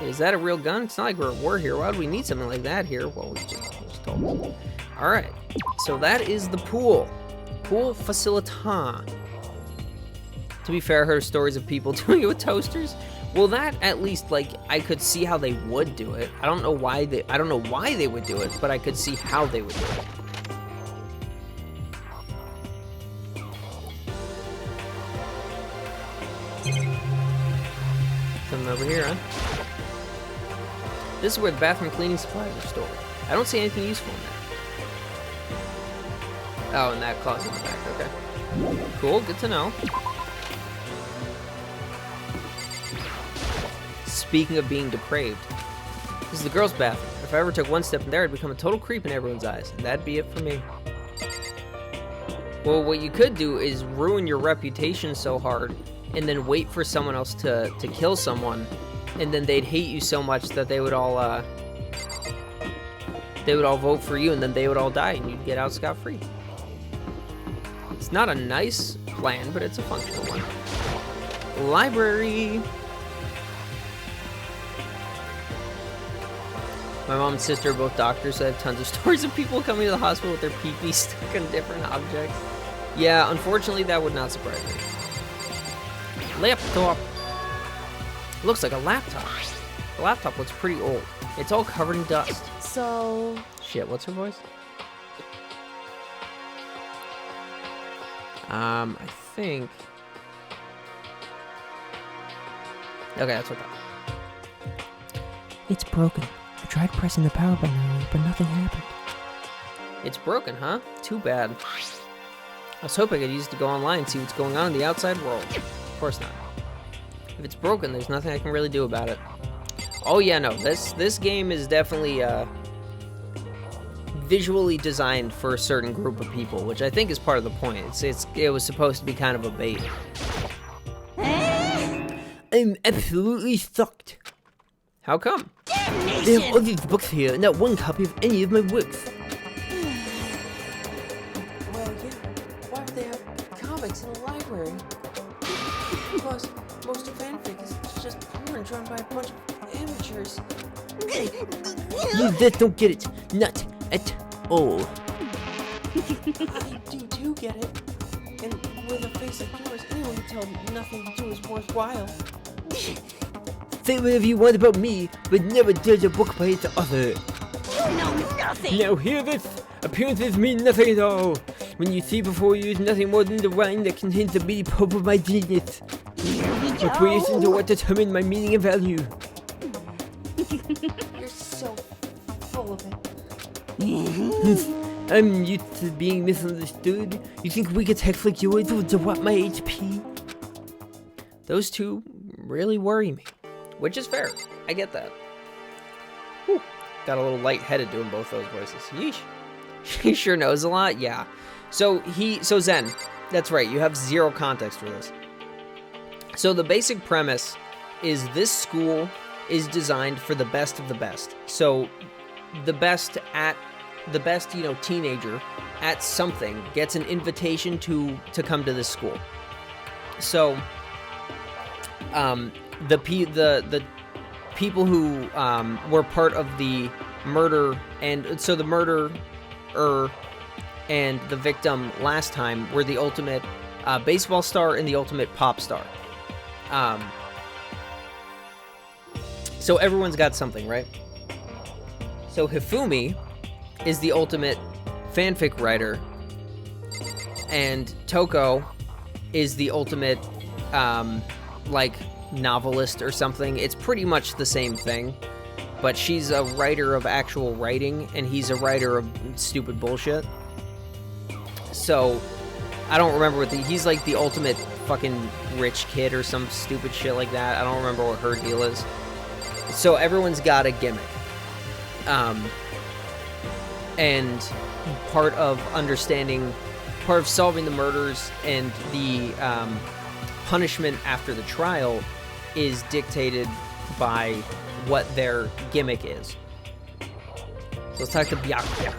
Speaker 8: Is that a real gun? It's not like we're at war here. Why would we need something like that here? Well, we just told. Alright, so that is the pool. Pool facilitant. To be fair, I heard stories of people doing it with toasters. Well, that at least, like, I could see how they would do it. I don't know why they would do it, but I could see how they would do it. Something over here, huh? This is where the bathroom cleaning supplies are stored. I don't see anything useful in there. Oh, and that closet in the back, okay. Cool, good to know. Speaking of being depraved, this is the girls' bathroom. If I ever took one step in there, I'd become a total creep in everyone's eyes, and that'd be it for me. Well, what you could do is ruin your reputation so hard, and then wait for someone else to kill someone, and then they'd hate you so much that they would all vote for you, and then they would all die, and you'd get out scot-free. It's not a nice plan, but it's a functional one. Library. My mom and sister are both doctors, so I have tons of stories of people coming to the hospital with their pee-pee stuck in different objects. Yeah, unfortunately, that would not surprise me. Laptop. Looks like a laptop. The laptop looks pretty old. It's all covered in dust.
Speaker 5: So,
Speaker 8: Shit, what's her voice? I think... Okay, that's what I thought.
Speaker 2: It's broken. I tried pressing the power button earlier, but nothing happened.
Speaker 8: It's broken, huh? Too bad. I was hoping I could use it to go online and see what's going on in the outside world. Of course not. If it's broken, there's nothing I can really do about it. Oh yeah, no, this game is definitely visually designed for a certain group of people, which I think is part of the point. It was supposed to be kind of a bait. I'm absolutely sucked. How come? They have all these books here, not one copy of any of my works.
Speaker 2: Well, yeah. Why would they have comics in a library? Plus, most of fanfic is just porn drawn by a bunch of amateurs.
Speaker 8: You just don't get it. Not at all.
Speaker 2: I do get it. And with a face like yours, anyone can tell nothing to do is worthwhile.
Speaker 8: say whatever you want about me, but never judge a book by its author.
Speaker 3: You know nothing!
Speaker 8: Now hear this. Appearances mean nothing at all. When you see before you is nothing more than the wine that contains the meaty pulp of my genius. My creations are what determine my meaning and value.
Speaker 10: You're so full of it.
Speaker 8: I'm used to being misunderstood. You think weak attacks like yours will drop my HP?
Speaker 2: Those two really worry me, which is fair. I get that. Whew. Got a little lightheaded doing both those voices. Yeesh. He sure knows a lot, yeah. So Zen, that's right, you have zero context for this. So the basic premise is this school is designed for the best of the best. So the best, teenager at something gets an invitation to come to this school. So the people who were part of the murder, and so the murderer and the victim last time were the ultimate baseball star and the ultimate pop star. So everyone's got something, right? So Hifumi is the ultimate fanfic writer, and Toko is the ultimate novelist or something. It's pretty much the same thing, but she's a writer of actual writing and he's a writer of stupid bullshit. So I don't remember he's like the ultimate fucking rich kid or some stupid shit like that. I don't remember what her deal is. So everyone's got a gimmick. And part of solving the murders and the punishment after the trial is dictated by what their gimmick is. So let's talk to Byakuya.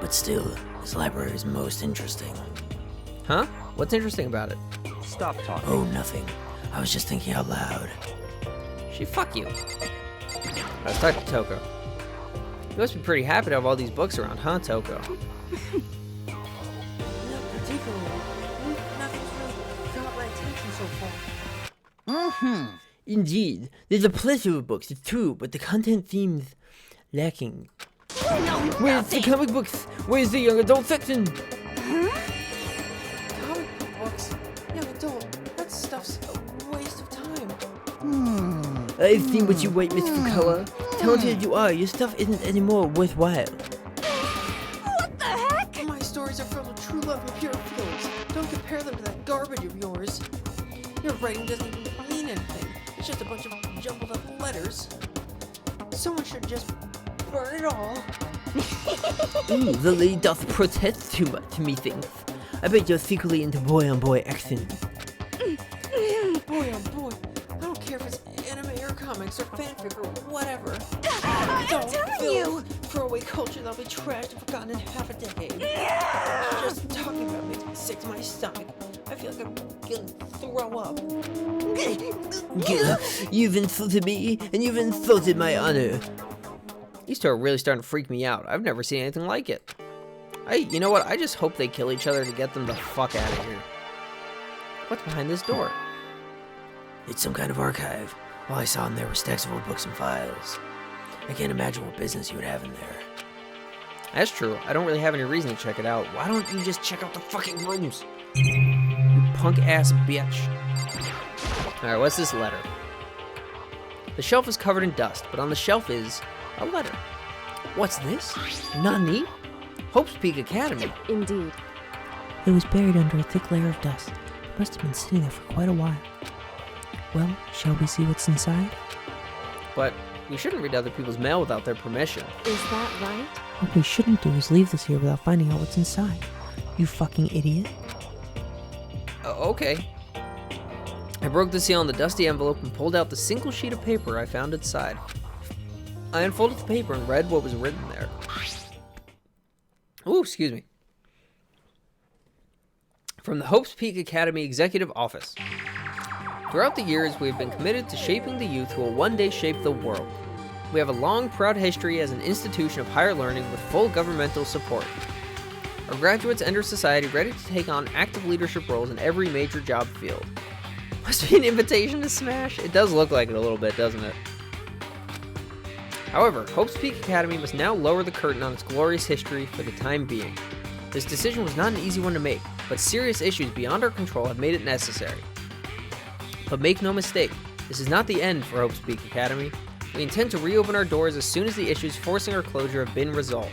Speaker 9: But still, this library is most interesting.
Speaker 2: Huh? What's interesting about it?
Speaker 7: Stop talking.
Speaker 9: Oh, nothing. I was just thinking out loud.
Speaker 2: Fuck you. Let's talk to Toko. You must be pretty happy to have all these books around, huh, Toko?
Speaker 10: Not particularly. Nothing's really caught my attention so far.
Speaker 8: Indeed, there's a plethora of books, it's true, but the content seems lacking. Where's the comic books? Where's the young adult section?
Speaker 10: Comic books? Young adult? That stuff's a waste of time.
Speaker 8: I've seen what you write, Miss Fukawa. Talented as you are, your stuff isn't anymore worthwhile.
Speaker 10: What the heck? My stories are filled with true love and pure feelings. Don't compare them to that garbage of yours. Your writing doesn't even mean anything. It's just a bunch of jumbled up letters. Someone should just burn it all.
Speaker 8: Ooh, the lady doth protest too much, methinks. I bet you're secretly into boy-on-boy action.
Speaker 10: Boy, oh boy. I don't care if it's anime or comics or fanfic or whatever.
Speaker 3: I'm telling you!
Speaker 10: Throwaway culture that'll be trashed and forgotten in half a decade. Just talking about it makes me sick to my stomach. I feel like I'm gonna throw up.
Speaker 8: You've insulted me, and you've insulted my honor.
Speaker 2: These two are really starting to freak me out. I've never seen anything like it. You know what? I just hope they kill each other to get them the fuck out of here. What's behind this door?
Speaker 9: It's some kind of archive. All I saw in there were stacks of old books and files. I can't imagine what business you would have in there.
Speaker 2: That's true. I don't really have any reason to check it out. Why don't you just check out the fucking rooms? You punk-ass bitch. Alright, what's this letter? The shelf is covered in dust, but on the shelf is a letter. What's this? Nani? Hope's Peak Academy.
Speaker 5: Indeed.
Speaker 9: It was buried under a thick layer of dust. It must have been sitting there for quite a while. Well, shall we see what's inside?
Speaker 2: But we shouldn't read other people's mail without their permission.
Speaker 5: Is that right?
Speaker 9: What we shouldn't do is leave this here without finding out what's inside. You fucking idiot.
Speaker 2: Okay. I broke the seal on the dusty envelope and pulled out the single sheet of paper I found inside. I unfolded the paper and read what was written there. Ooh, excuse me. From the Hope's Peak Academy Executive Office. Throughout the years, we have been committed to shaping the youth who will one day shape the world. We have a long, proud history as an institution of higher learning with full governmental support. Our graduates enter society ready to take on active leadership roles in every major job field. Must be an invitation to smash. It does look like it a little bit, doesn't it? However, Hope's Peak Academy must now lower the curtain on its glorious history for the time being. This decision was not an easy one to make, but serious issues beyond our control have made it necessary. But make no mistake, this is not the end for Hope's Peak Academy. We intend to reopen our doors as soon as the issues forcing our closure have been resolved.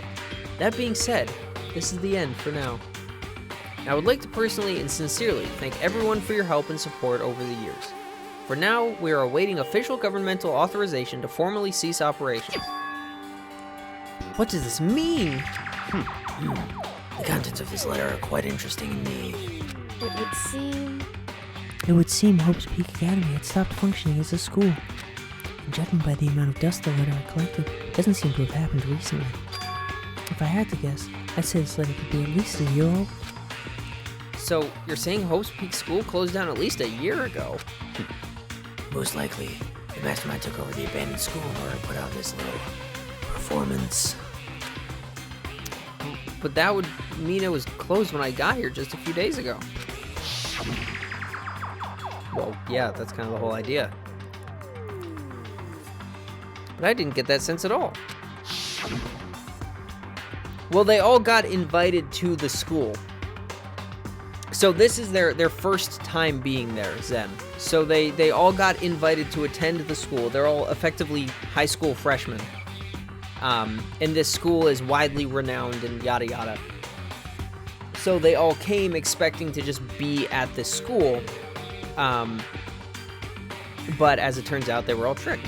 Speaker 2: That being said, this is the end for now. I would like to personally and sincerely thank everyone for your help and support over the years. For now, we are awaiting official governmental authorization to formally cease operations. What does this mean?
Speaker 9: The contents of this letter are quite interesting indeed.
Speaker 11: It would seem Hope's Peak Academy had stopped functioning as a school. And judging by the amount of dust the letter had collected, it doesn't seem to have happened recently. If I had to guess, I'd say this letter could be at least a year old.
Speaker 2: So, you're saying Hope's Peak School closed down at least a year ago?
Speaker 9: Most likely, the mastermind took over the abandoned school in order to put out this little performance.
Speaker 2: But that would mean it was closed when I got here just a few days ago. Well, yeah, that's kind of the whole idea. But I didn't get that sense at all. Well, they all got invited to the school. So this is their first time being there, Zen. So they all got invited to attend the school. They're all effectively high school freshmen. And this school is widely renowned and yada yada. So they all came expecting to just be at this school. But as it turns out, they were all tricked.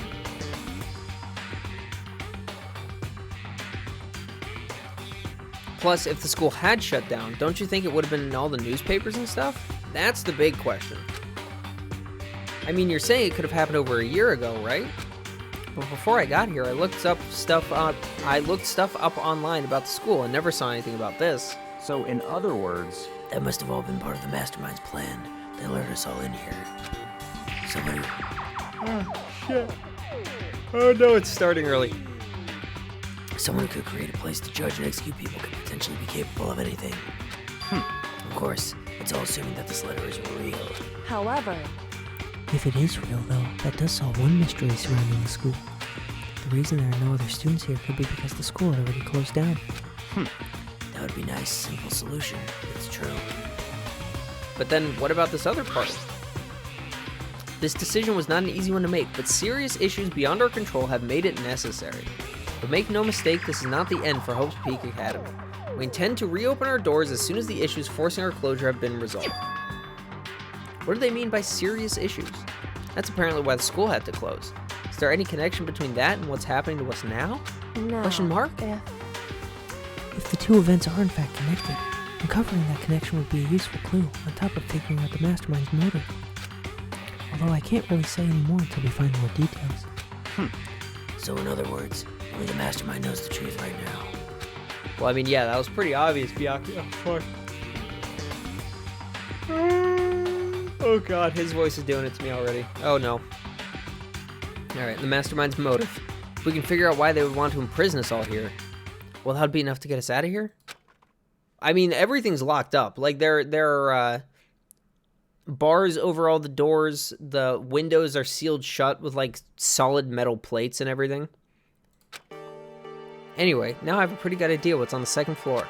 Speaker 2: Plus, if the school had shut down, don't you think it would have been in all the newspapers and stuff? That's the big question. I mean, you're saying it could have happened over a year ago, right? But before I got here, I looked stuff up online about the school and never saw anything about this.
Speaker 12: So, in other words,
Speaker 9: that must have all been part of the mastermind's plan. They lured us all in here. Somebody...
Speaker 6: Oh, shit. Oh no, it's starting early.
Speaker 9: Someone who could create a place to judge and execute people could potentially be capable of anything. Of course, it's all assuming that this letter is real.
Speaker 5: However,
Speaker 11: If it is real, though, that does solve one mystery surrounding the school. The reason there are no other students here could be because the school had already closed down.
Speaker 9: That would be a nice, simple solution. It's true.
Speaker 2: But then, what about this other part? This decision was not an easy one to make, but serious issues beyond our control have made it necessary. But make no mistake, this is not the end for Hope's Peak Academy. We intend to reopen our doors as soon as the issues forcing our closure have been resolved. What do they mean by serious issues? That's apparently why the school had to close. Is there any connection between that and what's happening to us now?
Speaker 5: no.
Speaker 2: Question mark?
Speaker 11: If the two events are in fact connected, uncovering that connection would be a useful clue on top of figuring out the mastermind's motive. Although I can't really say any more until we find more details.
Speaker 9: So in other words, only the mastermind knows the truth right now.
Speaker 2: Well, I mean, yeah, that was pretty obvious, Byakuya. Oh, fuck. Oh god, his voice is doing it to me already. Oh no. Alright, the mastermind's motive. If we can figure out why they would want to imprison us all here, well, that'd be enough to get us out of here? I mean, everything's locked up. Like, there are bars over all the doors. The windows are sealed shut with, like, solid metal plates and everything. Anyway, now I have a pretty good idea what's on the second floor.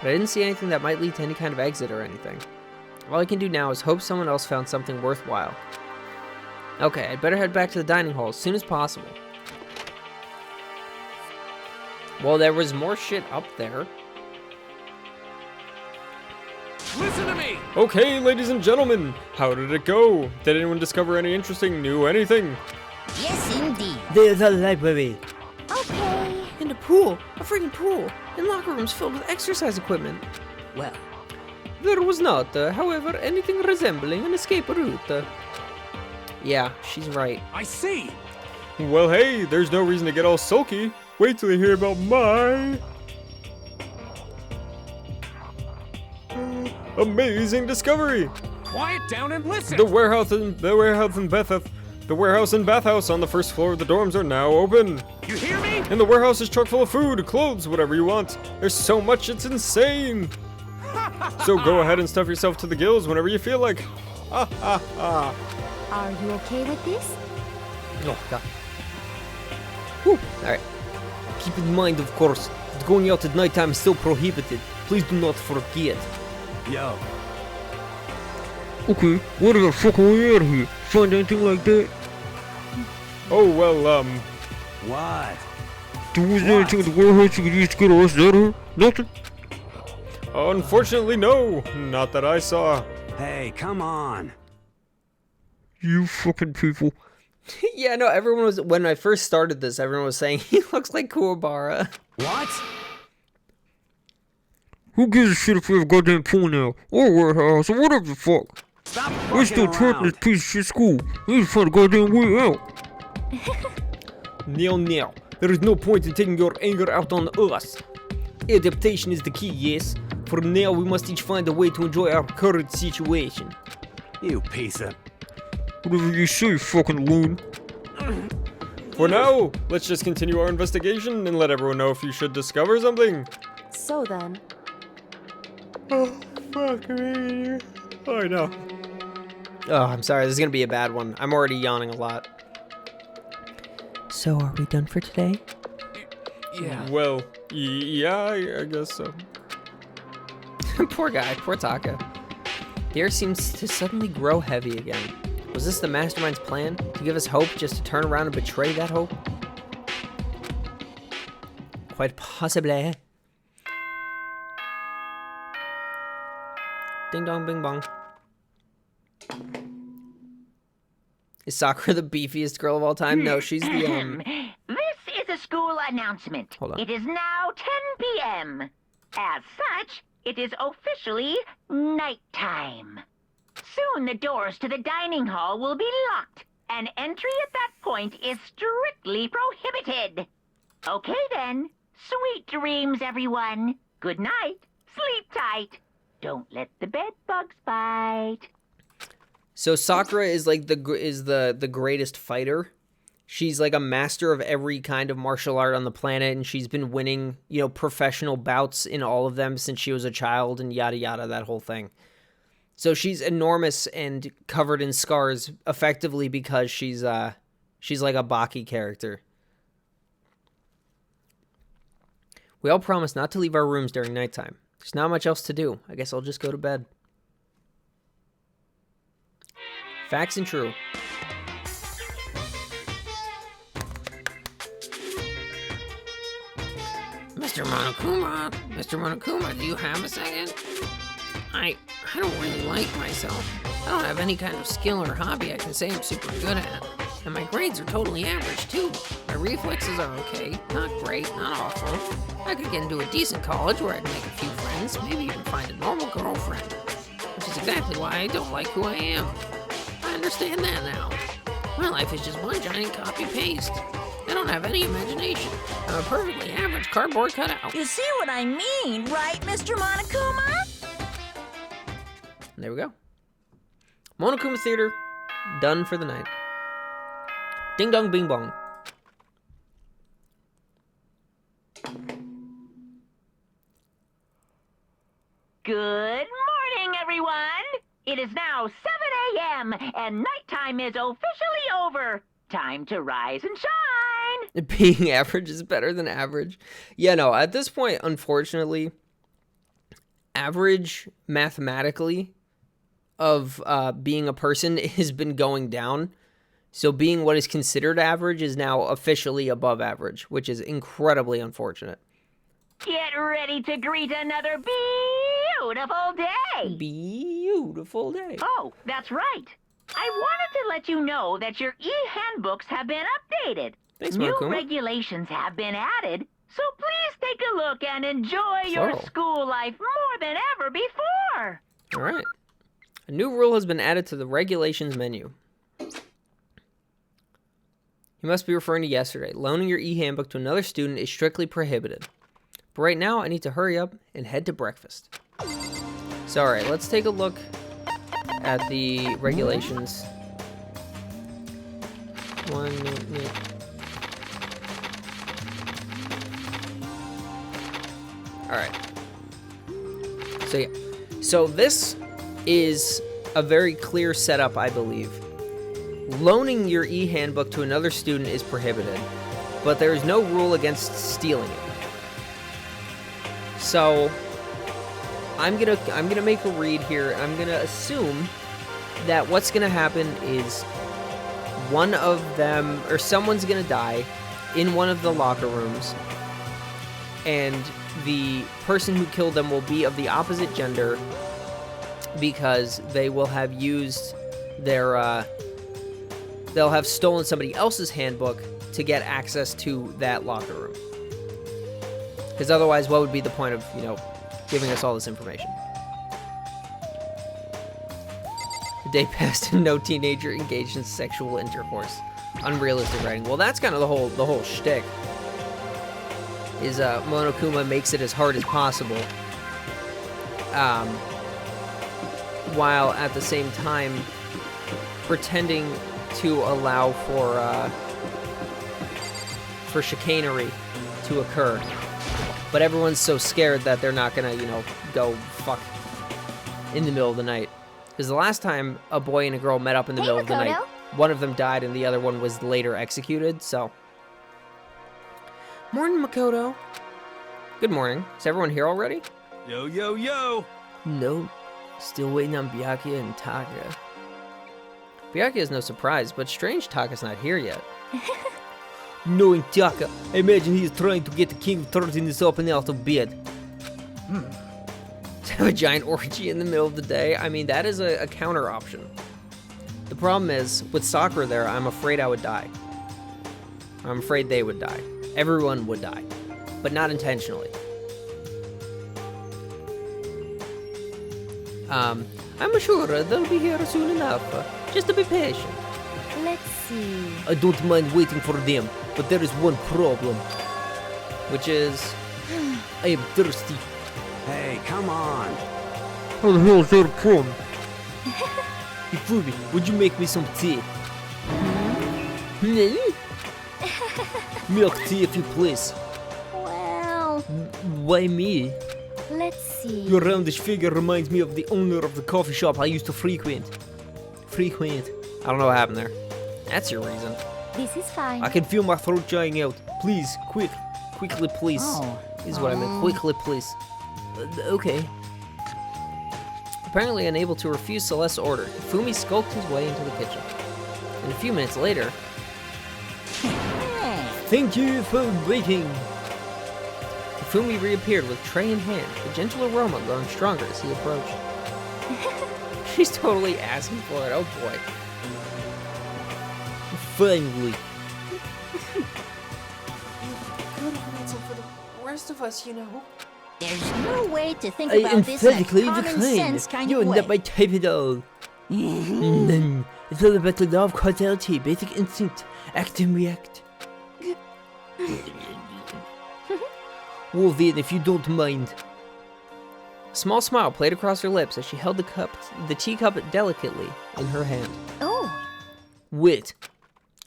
Speaker 2: But I didn't see anything that might lead to any kind of exit or anything. All I can do now is hope someone else found something worthwhile. Okay, I'd better head back to the dining hall as soon as possible. Well, there was more shit up there.
Speaker 7: Listen to me!
Speaker 6: Okay, ladies and gentlemen, how did it go? Did anyone discover any interesting new anything?
Speaker 3: Yes, indeed.
Speaker 8: There's a library.
Speaker 5: Okay.
Speaker 2: And a pool. A freaking pool. And locker rooms filled with exercise equipment.
Speaker 8: Well,
Speaker 2: There was not, however, anything resembling an escape route. Yeah, she's right.
Speaker 7: I see!
Speaker 6: Well, hey, there's no reason to get all sulky. Wait till you hear about my amazing discovery.
Speaker 7: Quiet down and listen!
Speaker 6: The warehouse and bathhouse on the first floor of the dorms are now open.
Speaker 7: You hear me?
Speaker 6: And the warehouse is chock full of food, clothes, whatever you want. There's so much, it's insane. So go ahead and stuff yourself to the gills whenever you feel like. Ha ha ha.
Speaker 5: Are you okay with this?
Speaker 8: Oh, God. Whew. Alright. Keep in mind, of course, that going out at nighttime is still prohibited. Please do not forget.
Speaker 7: Yo.
Speaker 8: Okay, what the fuck are we out here? Find anything like that?
Speaker 6: Oh, well,
Speaker 7: What?
Speaker 8: There wasn't anything in the warehouse you could use to get us out of here? Nothing?
Speaker 6: unfortunately, no. Not that I saw.
Speaker 7: Hey, come on.
Speaker 8: You fucking people. Yeah, no, everyone was, when I first started this, everyone was saying, he looks like Kuwabara.
Speaker 7: What?
Speaker 8: Who gives a shit if we have a goddamn pool now? Or warehouse, or whatever the fuck?
Speaker 7: Stop
Speaker 8: We're still
Speaker 7: fucking
Speaker 8: trapped in this
Speaker 7: around.
Speaker 8: piece of shit school. We need to find a goddamn way out. Now, there is no point in taking your anger out on us. Adaptation is the key, yes? For now, we must each find a way to enjoy our current situation.
Speaker 7: You piece of...
Speaker 8: Whatever you say, fucking loon.
Speaker 6: For now, let's just continue our investigation and let everyone know if you should discover something.
Speaker 5: So then,
Speaker 6: Oh, fuck me. I know.
Speaker 2: Oh, I'm sorry. This is gonna be a bad one. I'm already yawning a lot.
Speaker 11: So, are we done for today?
Speaker 7: Yeah.
Speaker 6: Well, yeah, I guess so.
Speaker 2: Poor guy. Poor Taka. The air seems to suddenly grow heavy again. Was this the mastermind's plan? To give us hope just to turn around and betray that hope? Quite possibly. Ding dong, bing bong. Is Sakura the beefiest girl of all time? No, she's the,
Speaker 3: This is a school announcement.
Speaker 2: Hold on.
Speaker 3: It is now 10 p.m. As such, it is officially nighttime. Soon the doors to the dining hall will be locked, and entry at that point is strictly prohibited. Okay then. Sweet dreams, everyone. Good night. Sleep tight. Don't let the bed bugs bite.
Speaker 2: So Sakura is like the greatest fighter. She's like a master of every kind of martial art on the planet, and she's been winning, you know, professional bouts in all of them since she was a child, and yada yada, that whole thing. So she's enormous and covered in scars, effectively because she's like a Baki character. We all promised not to leave our rooms during nighttime. There's not much else to do. I guess I'll just go to bed. Facts and true.
Speaker 4: Mr. Monokuma, do you have a second? I don't really like myself. I don't have any kind of skill or hobby I can say I'm super good at. And my grades are totally average, too. My reflexes are okay. Not great, not awful. I could get into a decent college where I'd make a few friends, maybe even find a normal girlfriend. Which is exactly why I don't like who I am. I understand that now. My life is just one giant copy-paste. I don't have any imagination. I'm a perfectly average cardboard cutout.
Speaker 13: You see what I mean, right, Mr. Monokuma?
Speaker 2: And there we go. Monokuma Theater, done for the night. Ding dong bing bong.
Speaker 3: Good morning, everyone. It is now 7 a.m. and nighttime is officially over. Time to rise and shine.
Speaker 2: Being average is better than average. Yeah, no, at this point, unfortunately, average mathematically of being a person has been going down. So being what is considered average is now officially above average, which is incredibly unfortunate.
Speaker 3: Get ready to greet another beautiful day.
Speaker 2: Beautiful day.
Speaker 3: Oh, that's right. I wanted to let you know that your e-handbooks have been updated.
Speaker 2: Thanks,
Speaker 3: New
Speaker 2: Monokuma.
Speaker 3: regulations have been added, so please take a look and enjoy your
Speaker 2: Plural.
Speaker 3: school life more than ever before.
Speaker 2: All right. A new rule has been added to the regulations menu. You must be referring to yesterday. Loaning your e-handbook to another student is strictly prohibited. But right now, I need to hurry up and head to breakfast. So, all right, let's take a look at the regulations. One minute. All right. So, yeah. So this is a very clear setup, I believe. Loaning your e-handbook to another student is prohibited, but there is no rule against stealing it. So I'm gonna make a read here. I'm gonna assume that what's gonna happen is one of them or someone's gonna die in one of the locker rooms, and the person who killed them will be of the opposite gender because they will have used their they'll have stolen somebody else's handbook to get access to that locker room. Because otherwise, what would be the point of, you know, giving us all this information? The day passed and no teenager engaged in sexual intercourse. Unrealistic writing. Well, that's kind of the whole shtick. Is Monokuma makes it as hard as possible, while at the same time pretending to allow for chicanery to occur. But everyone's so scared that they're not gonna, you know, go fuck in the middle of the night. Because the last time a boy and a girl met up in the middle of the night, one of them died and the other one was later executed, so. Morning, Makoto. Good morning. Is everyone here already?
Speaker 7: Yo, yo, yo!
Speaker 8: No, still waiting on Byakuya and Taka.
Speaker 2: Byakuya is no surprise, but strange Taka's not here yet.
Speaker 8: Knowing Taka, I imagine he is trying to get the King of Thornton's up and out of bed.
Speaker 2: To have a giant orgy in the middle of the day? I mean, that is a counter option. The problem is, with Sakura there, I'm afraid I would die. I'm afraid they would die. Everyone would die. But not intentionally.
Speaker 8: I'm sure they'll be here soon enough. Just to be patient.
Speaker 5: Let's see.
Speaker 8: I don't mind waiting for them, but there is one problem.
Speaker 2: Which is...
Speaker 8: I am thirsty.
Speaker 7: Hey, come on!
Speaker 8: How the hell is that a problem? Ifumi, would you make me some tea? Milk tea, if you please.
Speaker 5: Well...
Speaker 8: Why me?
Speaker 5: Let's see.
Speaker 8: Your roundish figure reminds me of the owner of the coffee shop I used to frequent.
Speaker 2: I don't know what happened there. That's your reason.
Speaker 5: This is fine.
Speaker 8: I can feel my throat drying out. Please, quickly, please.
Speaker 2: Is what I meant. Quickly, please.
Speaker 8: Okay.
Speaker 2: Apparently unable to refuse Celeste's order, Fumi skulked his way into the kitchen. And a few minutes later...
Speaker 8: Thank you for waiting.
Speaker 2: Fumi reappeared with tray in hand, the gentle aroma growing stronger as he approached. She's totally asking for it, oh boy.
Speaker 8: Finally.
Speaker 10: Could have made some for the rest of us, you know.
Speaker 13: There's no way to think
Speaker 8: I
Speaker 13: about this in a
Speaker 8: emphatically
Speaker 13: common sense
Speaker 8: decline.
Speaker 13: kind
Speaker 8: You're
Speaker 13: of way.
Speaker 8: not my type at all. It's all about the law of causality, basic instinct, act and react. Well then, if you don't mind.
Speaker 2: A small smile played across her lips as she held the teacup delicately in her hand.
Speaker 13: Oh.
Speaker 2: Wait.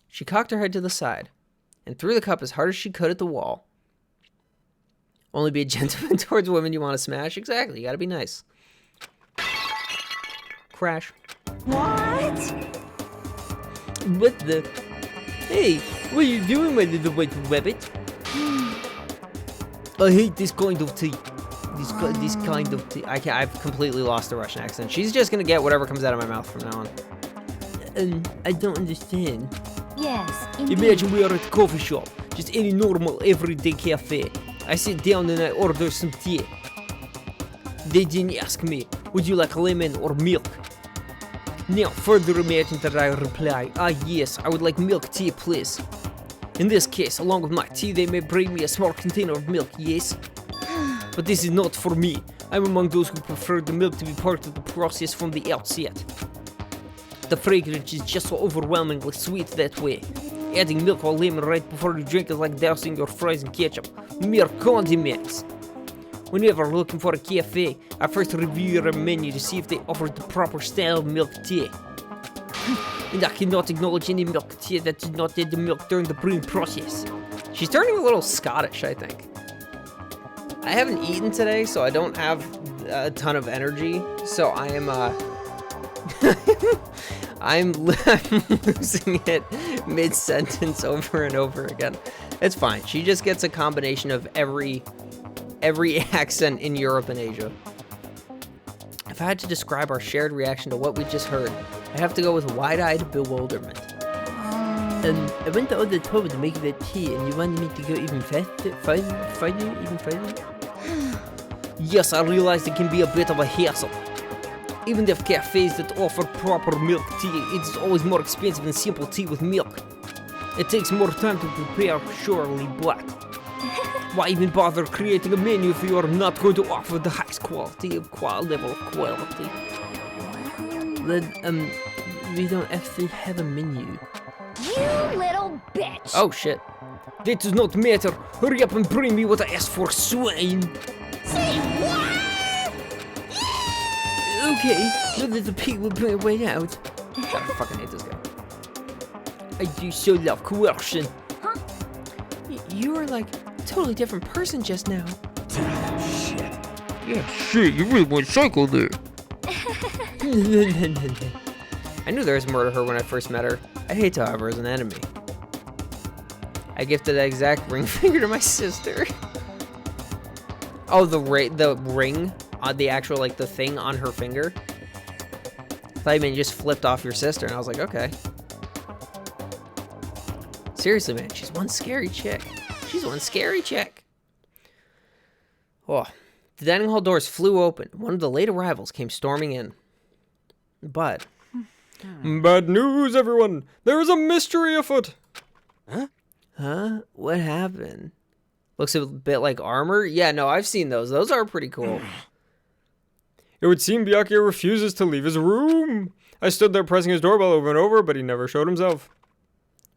Speaker 2: She cocked her head to the side and threw the cup as hard as she could at the wall. Only be a gentleman towards women you want to smash? Exactly, you gotta be nice. Crash.
Speaker 13: What?
Speaker 8: What the? Hey, what are you doing, my little white rabbit? I hate this kind of tea. This kind of tea.
Speaker 2: I've completely lost the Russian accent. She's just gonna get whatever comes out of my mouth from now on.
Speaker 8: I don't understand.
Speaker 5: Yes, indeed.
Speaker 8: Imagine we are at a coffee shop, just any normal everyday cafe. I sit down and I order some tea. They didn't ask me, would you like lemon or milk? Now, further imagine that I reply, yes, I would like milk tea, please. In this case, along with my tea, they may bring me a small container of milk, yes? But this is not for me. I'm among those who prefer the milk to be part of the process from the outset. The fragrance is just so overwhelmingly sweet that way. Adding milk or lemon right before you drink is like dousing your fries in ketchup. Mere condiments. Whenever looking for a cafe, I first review your menu to see if they offer the proper style of milk tea. And I cannot acknowledge any milk tea that does not add the milk during the brewing process.
Speaker 2: She's turning a little Scottish, I think. I haven't eaten today, so I don't have a ton of energy. So I am, I'm losing it mid-sentence over and over again. It's fine. She just gets a combination of every accent in Europe and Asia. If I had to describe our shared reaction to what we just heard, I'd have to go with wide-eyed bewilderment.
Speaker 11: I went to the tub to make that tea, and you wanted me to go even farther?
Speaker 8: Yes, I realize it can be a bit of a hassle. Even if cafes that offer proper milk tea, it's always more expensive than simple tea with milk. It takes more time to prepare, surely, but why even bother creating a menu if you are not going to offer the highest level of quality?
Speaker 11: Then, we don't actually have a menu.
Speaker 5: You little bitch!
Speaker 2: Oh, shit.
Speaker 8: That does not matter. Hurry up and bring me what I asked for, swine.
Speaker 5: Say what?
Speaker 11: Okay, but the pig will bring it right out.
Speaker 2: God, I fucking hate this guy.
Speaker 8: I do so love coercion.
Speaker 5: Huh?
Speaker 11: You were like a totally different person just now.
Speaker 8: Yeah, shit, you really went psycho there.
Speaker 2: I knew there was more to her when I first met her. I hate to have her as an enemy. I gifted that exact ring finger to my sister. Oh, the ring on the actual, like, the thing on her finger. I thought you meant you just flipped off your sister, and I was like, okay. Seriously, man, she's one scary chick. She's one scary chick. Oh, the dining hall doors flew open. One of the late arrivals came storming in. But...
Speaker 6: Bad news, everyone! There is a mystery afoot!
Speaker 2: Huh? What happened? Looks a bit like armor? Yeah, no, I've seen those. Those are pretty cool.
Speaker 6: It would seem Byakuya refuses to leave his room. I stood there pressing his doorbell over and over, but he never showed himself.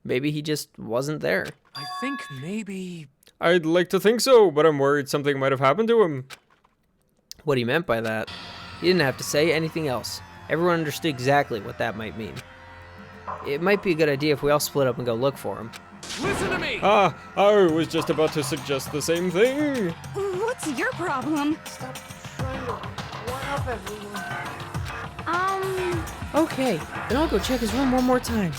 Speaker 2: Maybe he just wasn't there.
Speaker 7: I think maybe...
Speaker 6: I'd like to think so, but I'm worried something might have happened to him.
Speaker 2: What he meant by that. He didn't have to say anything else. Everyone understood exactly what that might mean. It might be a good idea if we all split up and go look for him.
Speaker 7: Listen to me!
Speaker 6: Ah, I was just about to suggest the same thing.
Speaker 13: What's your problem?
Speaker 10: Stop trying to one-up everyone.
Speaker 11: Okay, then I'll go check his room one more time.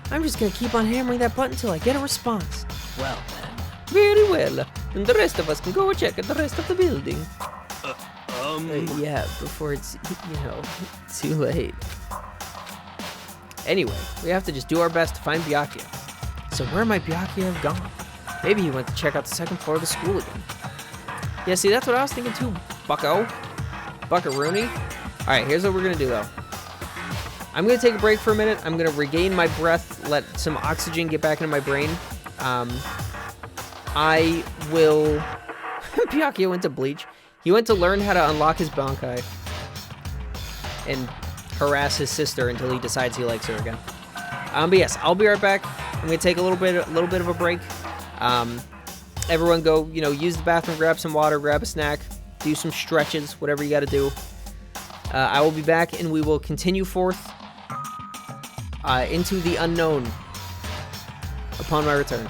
Speaker 11: I'm just gonna keep on hammering that button until I get a response.
Speaker 8: Well then. Very well. And the rest of us can go check at the rest of the building.
Speaker 2: Yeah, before it's, too late. Anyway, we have to just do our best to find Byakuya. So where might Byakuya have gone? Maybe he went to check out the second floor of the school again. Yeah, see, that's what I was thinking too, bucko. Buckaroony. Alright, here's what we're gonna do, though. I'm gonna take a break for a minute. I'm gonna regain my breath, let some oxygen get back into my brain. I will... Byakuya went to Bleach. He went to learn how to unlock his Bankai and harass his sister until he decides he likes her again. But yes, I'll be right back. I'm gonna take a little bit of a break. Everyone go, use the bathroom, grab some water, grab a snack, do some stretches, whatever you gotta do. I will be back and we will continue forth into the unknown upon my return.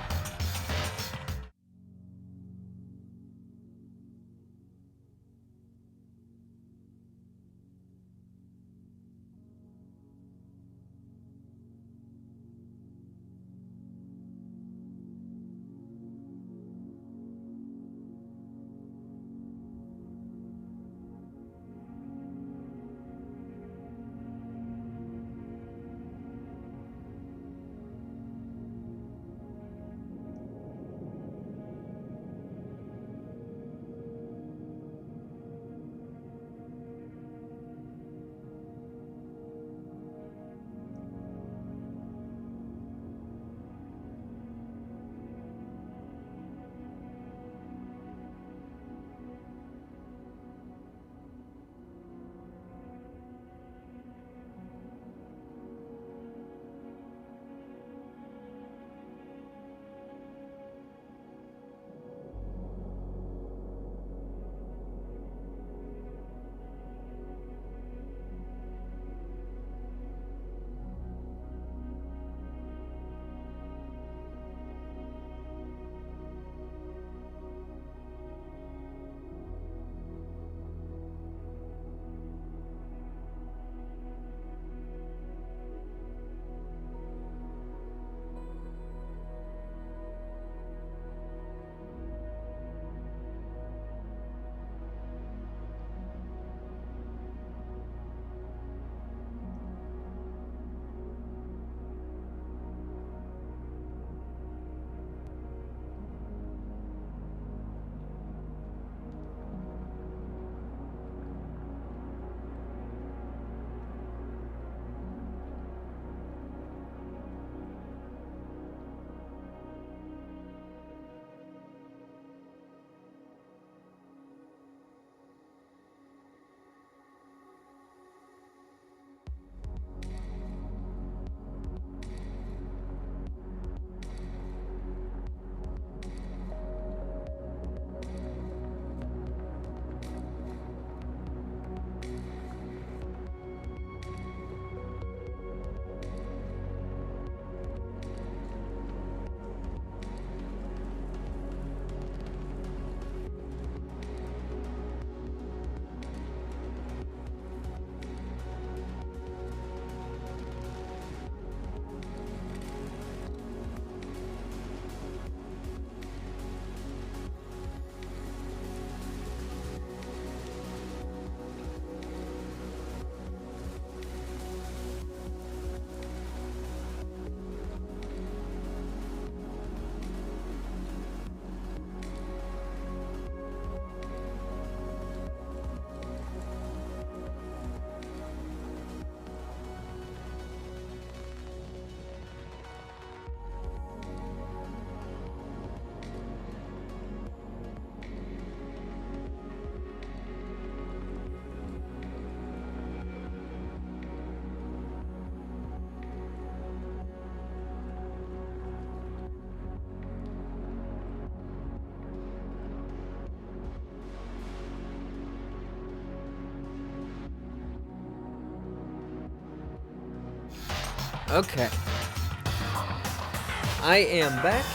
Speaker 2: Okay. I am back,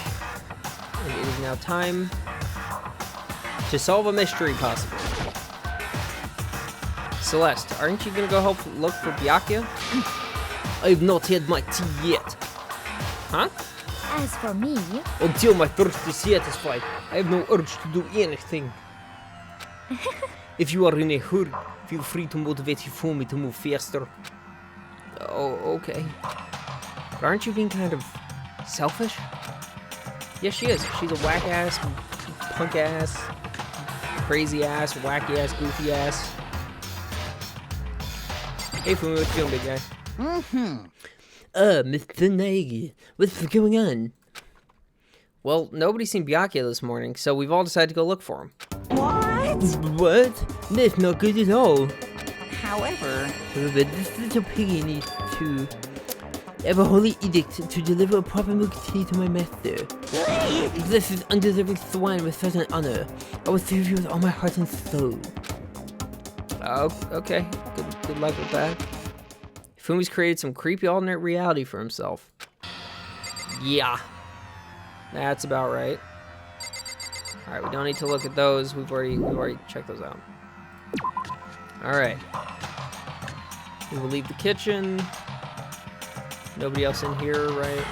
Speaker 2: and it is now time to solve a mystery, possibly. Celeste, aren't you gonna go help look for Byakuya?
Speaker 8: I've not had my tea yet.
Speaker 2: Huh?
Speaker 5: As for me,
Speaker 8: Until my thirst is satisfied, I have no urge to do anything. If you are in a hurry, feel free to motivate Hifumi to move faster.
Speaker 2: Oh, okay. But aren't you being kind of selfish? Yes, she is. She's a whack-ass, punk-ass, crazy-ass, wacky-ass, goofy-ass. Hey, Fumi, what you doing, big guy?
Speaker 8: Mr. Nagi, what's going on?
Speaker 2: Well, nobody's seen Byakuya this morning, so we've all decided to go look for him.
Speaker 8: What? That's not good at all.
Speaker 13: However,
Speaker 8: But this little piggy needs to have a holy edict to deliver a proper milk tea to my master. This is undeserving swine with such an honor. I will serve you with all my heart and soul.
Speaker 2: Oh, okay. Good luck with that. Fumi's created some creepy alternate reality for himself. Yeah. That's about right. Alright, we don't need to look at those. We've already checked those out. Alright. We will leave the kitchen. Nobody else in here, right?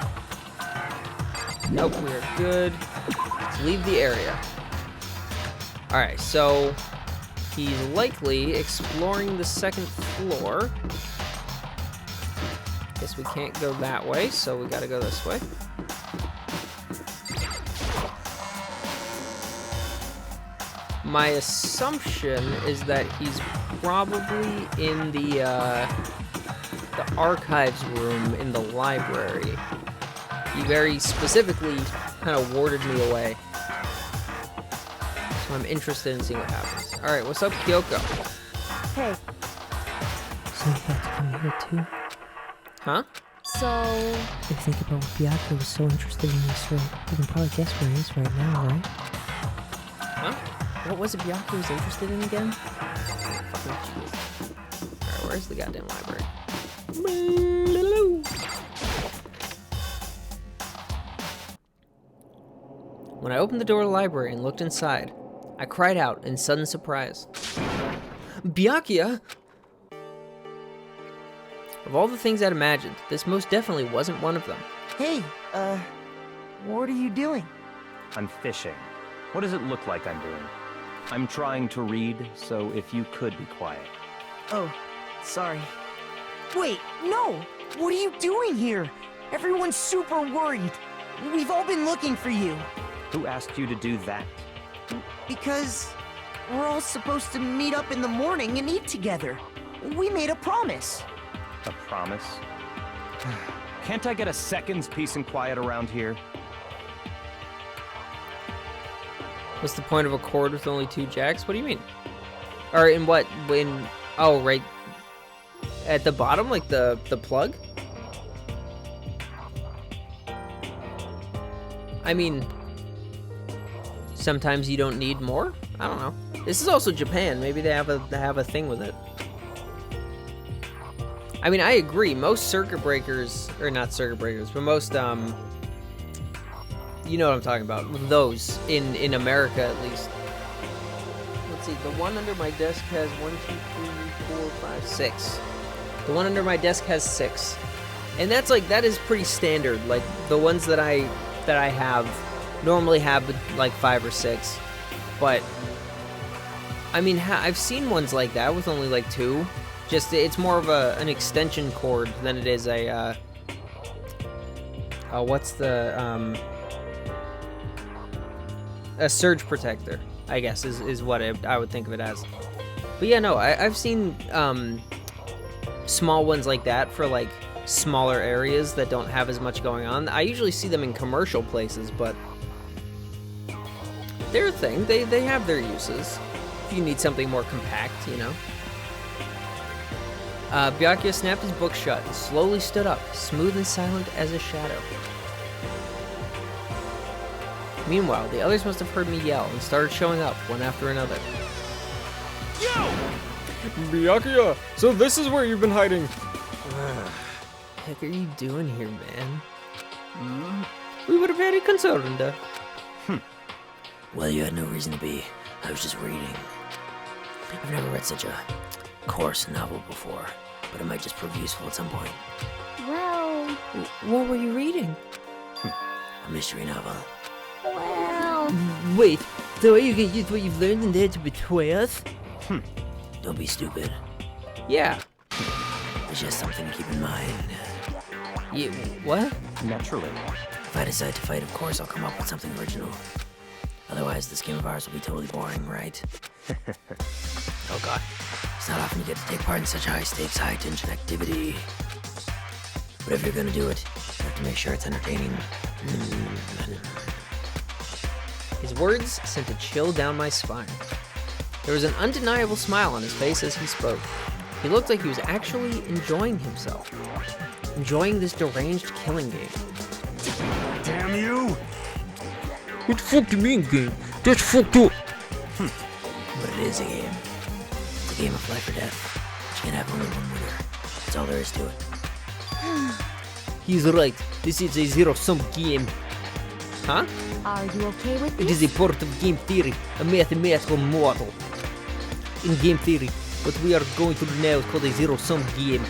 Speaker 2: Nope, we're good. Let's leave the area. Alright, so he's likely exploring the second floor. Guess we can't go that way, so we gotta go this way. My assumption is that he's probably in the archives room in the library. He very specifically kind of warded me away. So I'm interested in seeing what happens. Alright, what's up, Kyoko?
Speaker 11: Hey. So you had to come here too?
Speaker 2: Huh?
Speaker 5: so...
Speaker 11: If you think about what Byakuya was so interested in this room, you can probably guess where he is right now, right?
Speaker 2: Huh? What was it Byakuya was interested in again? Fucking jeez. Alright, where's the goddamn library? When I opened the door of the library and looked inside, I cried out in sudden surprise. Byakuya! Of all the things I'd imagined, this most definitely wasn't one of them.
Speaker 14: Hey, what are you doing?
Speaker 12: I'm fishing. What does it look like I'm doing? I'm trying to read, so if you could be quiet.
Speaker 14: Oh, sorry. Wait, no! What are you doing here? Everyone's super worried. We've all been looking for you.
Speaker 12: Who asked you to do that?
Speaker 14: Because we're all supposed to meet up in the morning and eat together. We made a promise.
Speaker 12: A promise? Can't I get a second's peace and quiet around here?
Speaker 2: What's the point of a cord with only 2 jacks? What do you mean? Or in what? When? Oh, right at the bottom, like the plug? I mean, sometimes you don't need more? I don't know. This is also Japan. Maybe they have a thing with it. I mean, I agree. Most circuit breakers, or not circuit breakers, but most, you know what I'm talking about. Those, in America at least. Let's see, the one under my desk has 1, 2, 3, 4, 5, 6. The one under my desk has 6. And that's like, that is pretty standard. Like, the ones that I have normally have like 5 or 6. But, I mean, I've seen ones like that with only like 2. Just, it's more of an extension cord than it is a, what's the, a surge protector, I guess, is what I would think of it as. But yeah, no, I've seen, small ones like that for, like, smaller areas that don't have as much going on. I usually see them in commercial places, but they're a thing. They have their uses. If you need something more compact, you know. Byakuya snapped his book shut and slowly stood up, smooth and silent as a shadow. Meanwhile, the others must have heard me yell and started showing up, one after another.
Speaker 6: Byakuya, so this is where you've been hiding.
Speaker 2: heck are you doing here, man? We were very concerned.
Speaker 9: Well, you had no reason to be. I was just reading. I've never read such a coarse novel before, but it might just prove useful at some point.
Speaker 5: Well,
Speaker 11: What were you reading?
Speaker 9: A mystery novel.
Speaker 5: well.
Speaker 8: Wait, so are you gonna use what you've learned in there to betray us?
Speaker 9: Don't be stupid.
Speaker 2: Yeah.
Speaker 9: It's just something to keep in mind.
Speaker 2: Yeah, what?
Speaker 12: Naturally.
Speaker 9: If I decide to fight, of course I'll come up with something original. Otherwise, this game of ours will be totally boring, right? Oh god. It's not often you get to take part in such high-stakes, high-tension activity. But if you're gonna do it, you have to make sure it's entertaining.
Speaker 2: His words sent a chill down my spine. There was an undeniable smile on his face as he spoke. He looked like he was actually enjoying himself. Enjoying this deranged killing game.
Speaker 12: Damn you!
Speaker 8: What the fuck do you mean, game? That's fucked up!
Speaker 9: But it is a game. It's a game of life or death. You can have only one winner. That's all there is to it.
Speaker 8: He's right. This is a zero-sum game.
Speaker 2: Huh?
Speaker 5: Are you okay with
Speaker 8: It
Speaker 5: this?
Speaker 8: is a part of game theory, a mathematical model. In game theory, what we are going through now is called a zero-sum game.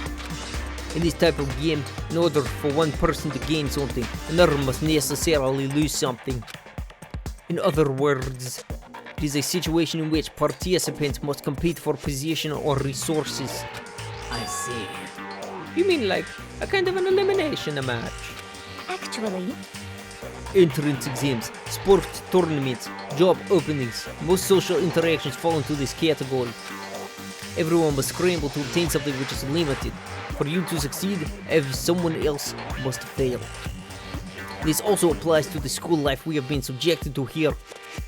Speaker 8: In this type of game, in order for one person to gain something, another must necessarily lose something. In other words, it is a situation in which participants must compete for position or resources.
Speaker 9: I see.
Speaker 2: You mean like a kind of an elimination match?
Speaker 5: Actually,
Speaker 8: Entrance exams, sport tournaments, job openings, most social interactions fall into this category. Everyone must scramble to obtain something which is limited. For you to succeed, someone else must fail. This also applies to the school life we have been subjected to here.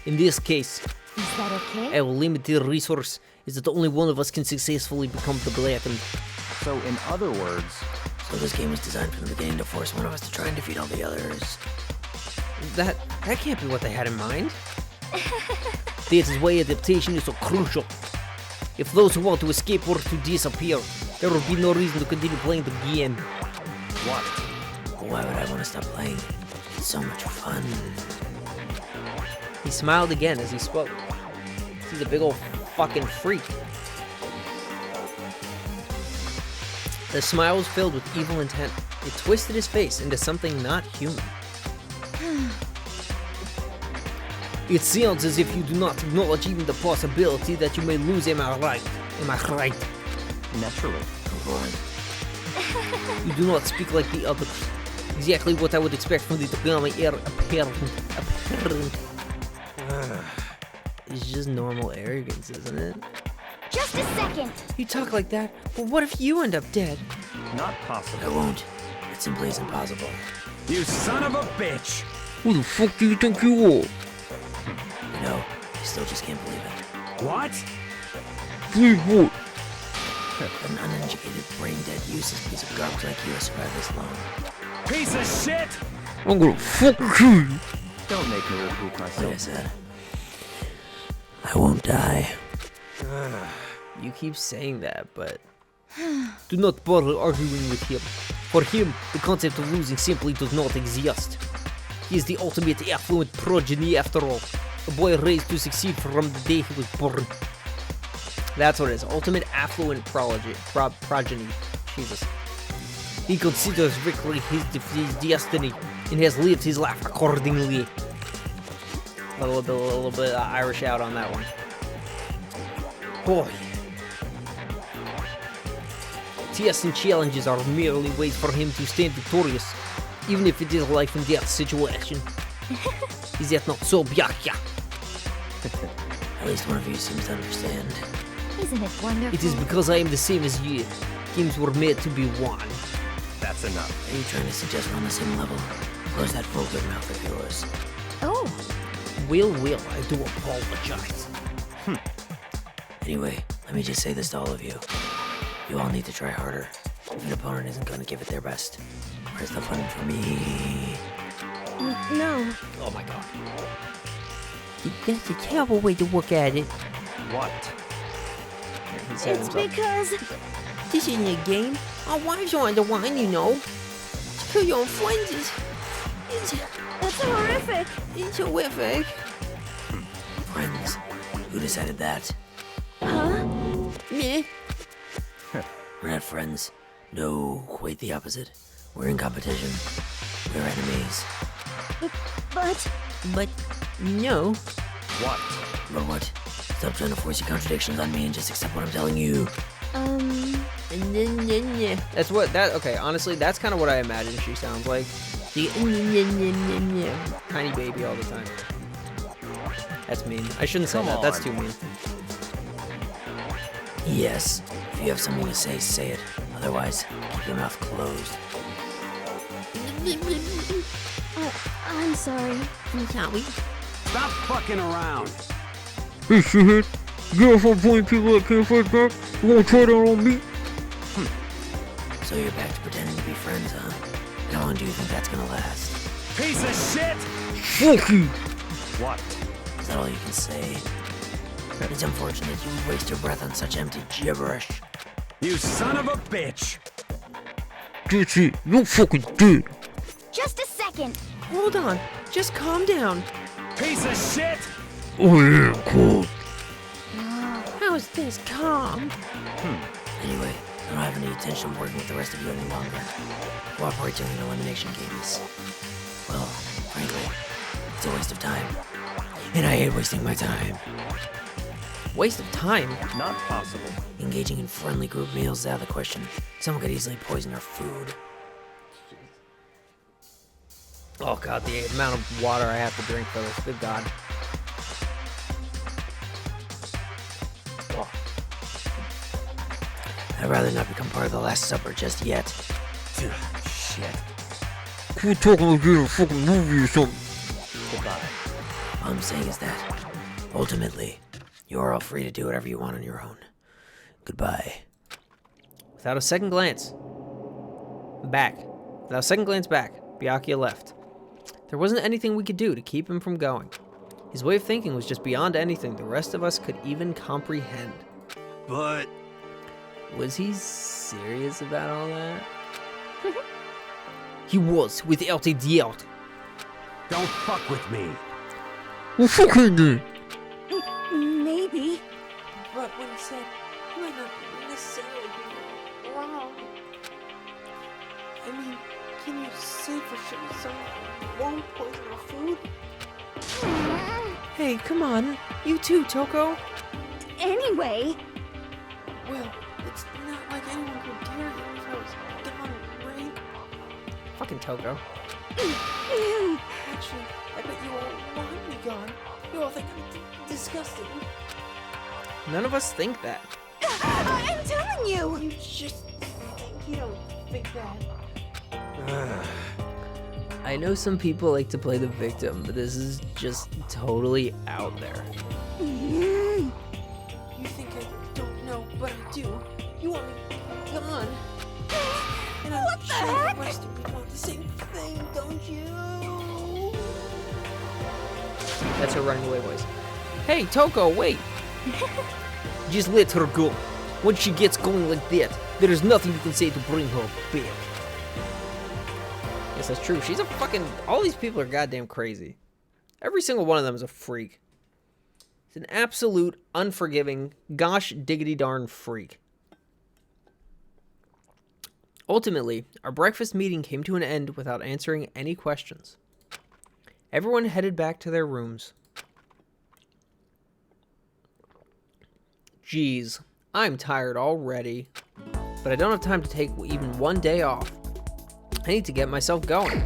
Speaker 8: In this case,
Speaker 5: is that okay?
Speaker 8: our limited resource is that only one of us can successfully become the blackened.
Speaker 12: So, in other words,
Speaker 9: So this game was designed from the beginning to force one of us to try and defeat all the others.
Speaker 2: That can't be what they had in mind.
Speaker 8: That is why adaptation is so crucial. If those who want to escape were to disappear, there would be no reason to continue playing the game.
Speaker 12: what?
Speaker 9: Why would I want to stop playing? It's so much fun.
Speaker 2: He smiled again as he spoke. He's a big old fucking freak. The smile was filled with evil intent. It twisted his face into something not human.
Speaker 8: It sounds as if you do not acknowledge even the possibility that you may lose, am I right? Am I right?
Speaker 12: Naturally.
Speaker 9: Go on.
Speaker 8: You do not speak like the others. Exactly what I would expect from the Tagami heir apparent.
Speaker 2: It's just normal arrogance, isn't it?
Speaker 5: Just a second.
Speaker 2: You talk like that, but what if you end up dead?
Speaker 12: Not
Speaker 9: I
Speaker 12: possible.
Speaker 9: won't. It simply is impossible.
Speaker 12: You son of a bitch!
Speaker 8: Who the fuck do you think you are?
Speaker 9: You know, I still just can't believe it.
Speaker 12: What?
Speaker 8: Please what?
Speaker 9: An uneducated, brain-dead, useless piece of garbage like you has survived this long.
Speaker 12: Piece of shit!
Speaker 8: I'm gonna fucking kill you.
Speaker 12: Don't make me repeat
Speaker 9: Like I
Speaker 12: myself.
Speaker 9: said, I won't die.
Speaker 2: You keep saying that, but
Speaker 8: Do not bother arguing with him. For him, the concept of losing simply does not exist. He is the ultimate affluent progeny after all. A boy raised to succeed from the day he was born.
Speaker 2: that's what it is. Ultimate affluent progeny. Jesus.
Speaker 8: He considers victory his destiny and has lived his life accordingly.
Speaker 2: A little bit Irish out on that one.
Speaker 8: Boy. Tests and challenges are merely ways for him to stand victorious, even if it is a life and death situation. Is that not so, Byakhya?
Speaker 9: At least one of you seems to understand.
Speaker 5: Isn't it wonderful?
Speaker 8: It is because I am the same as you. Games were made to be won.
Speaker 12: That's enough.
Speaker 9: Are you trying to suggest we're on the same level? Close that vulgar mouth of yours.
Speaker 5: Oh,
Speaker 8: Will, I do apologize.
Speaker 9: Anyway, let me just say this to all of you. You all need to try harder. If an opponent isn't going to give it their best, where's the fun for me?
Speaker 5: no.
Speaker 2: Oh my god.
Speaker 8: That's a terrible way to look at it.
Speaker 12: What?
Speaker 2: He said
Speaker 5: It's
Speaker 2: himself.
Speaker 5: because
Speaker 8: This isn't a game. Our wives are on the line, you know.
Speaker 4: kill your own friends is...
Speaker 5: That's horrific.
Speaker 4: It's horrific.
Speaker 9: Friends? Who decided that?
Speaker 5: Huh?
Speaker 4: Meh.
Speaker 9: We're not friends. No, quite the opposite. We're in competition. We're enemies.
Speaker 5: But
Speaker 4: No.
Speaker 12: What?
Speaker 9: But what? Stop trying to force your contradictions on me and just accept what I'm telling you.
Speaker 2: That's what that. Okay, honestly, that's kind of what I imagine she sounds like. The tiny baby all the time. That's mean. I shouldn't say that. That's too mean.
Speaker 9: Yes. If you have something to say, say it. Otherwise, keep your mouth closed.
Speaker 5: I'm sorry.
Speaker 4: Sorry.
Speaker 7: Stop fucking around.
Speaker 8: Hey, shithead. You off on playing people that can't fight back? You wanna try that on me?
Speaker 9: So you're back to pretending to be friends, huh? And how long do you think that's gonna last?
Speaker 7: Piece of shit!
Speaker 8: Fuck you!
Speaker 12: What?
Speaker 9: Is that all you can say? It's unfortunate you waste your breath on such empty gibberish.
Speaker 7: You son of a bitch!
Speaker 8: That's it. You're fucking dead.
Speaker 5: Just a second.
Speaker 4: Hold on. Just calm down.
Speaker 7: Piece of shit!
Speaker 8: Oh yeah, cool.
Speaker 4: How is this calm?
Speaker 9: Anyway, I don't have any intention of working with the rest of you any longer. Cooperate during elimination games. Well, frankly, it's a waste of time. And I hate wasting my time.
Speaker 2: Waste of time.
Speaker 12: Not possible.
Speaker 9: Engaging in friendly group meals is out of the question. Someone could easily poison our food.
Speaker 2: Oh god, the amount of water I have to drink for this. Good god.
Speaker 9: I'd rather not become part of the Last Supper just yet.
Speaker 7: Shit.
Speaker 8: Quit talking like you're in a fucking movie or something.
Speaker 12: Goodbye.
Speaker 9: All I'm saying is that, ultimately, you are all free to do whatever you want on your own. Goodbye.
Speaker 2: Without a second glance back, Byakuya left. There wasn't anything we could do to keep him from going. His way of thinking was just beyond anything the rest of us could even comprehend.
Speaker 7: But...
Speaker 2: Was he serious about all that?
Speaker 8: He was, without a doubt.
Speaker 7: don't fuck with me.
Speaker 8: Well, fuck him then.
Speaker 5: Maybe.
Speaker 10: But what he said might not necessarily be wrong. I mean, can you say for sure someone won't poison our food?
Speaker 4: Hey, come on. You too, Toko.
Speaker 5: Anyway,
Speaker 10: Well, it's not like anyone could dare you if I was gone, right?
Speaker 2: Fucking Toko.
Speaker 10: Actually, I bet you all want me gone. You all think I'm disgusting.
Speaker 2: None of us think that.
Speaker 5: I'm telling you.
Speaker 10: You just think you don't think that.
Speaker 2: I know some people like to play the victim, but this is just totally out there.
Speaker 10: You think I don't know, but I do. You want me gone. And I'm
Speaker 5: What the
Speaker 10: sure
Speaker 5: heck?
Speaker 10: the rest of you want the same thing, don't you?
Speaker 2: That's her running away voice. Hey, Toko, wait.
Speaker 8: Just let her go. Once she gets going like that, there is nothing you can say to bring her back.
Speaker 2: Yes, that's true. She's a fucking... All these people are goddamn crazy. Every single one of them is a freak. It's an absolute, unforgiving, gosh diggity darn freak. Ultimately, our breakfast meeting came to an end without answering any questions. Everyone headed back to their rooms. Jeez, I'm tired already. But I don't have time to take even one day off. I need to get myself going.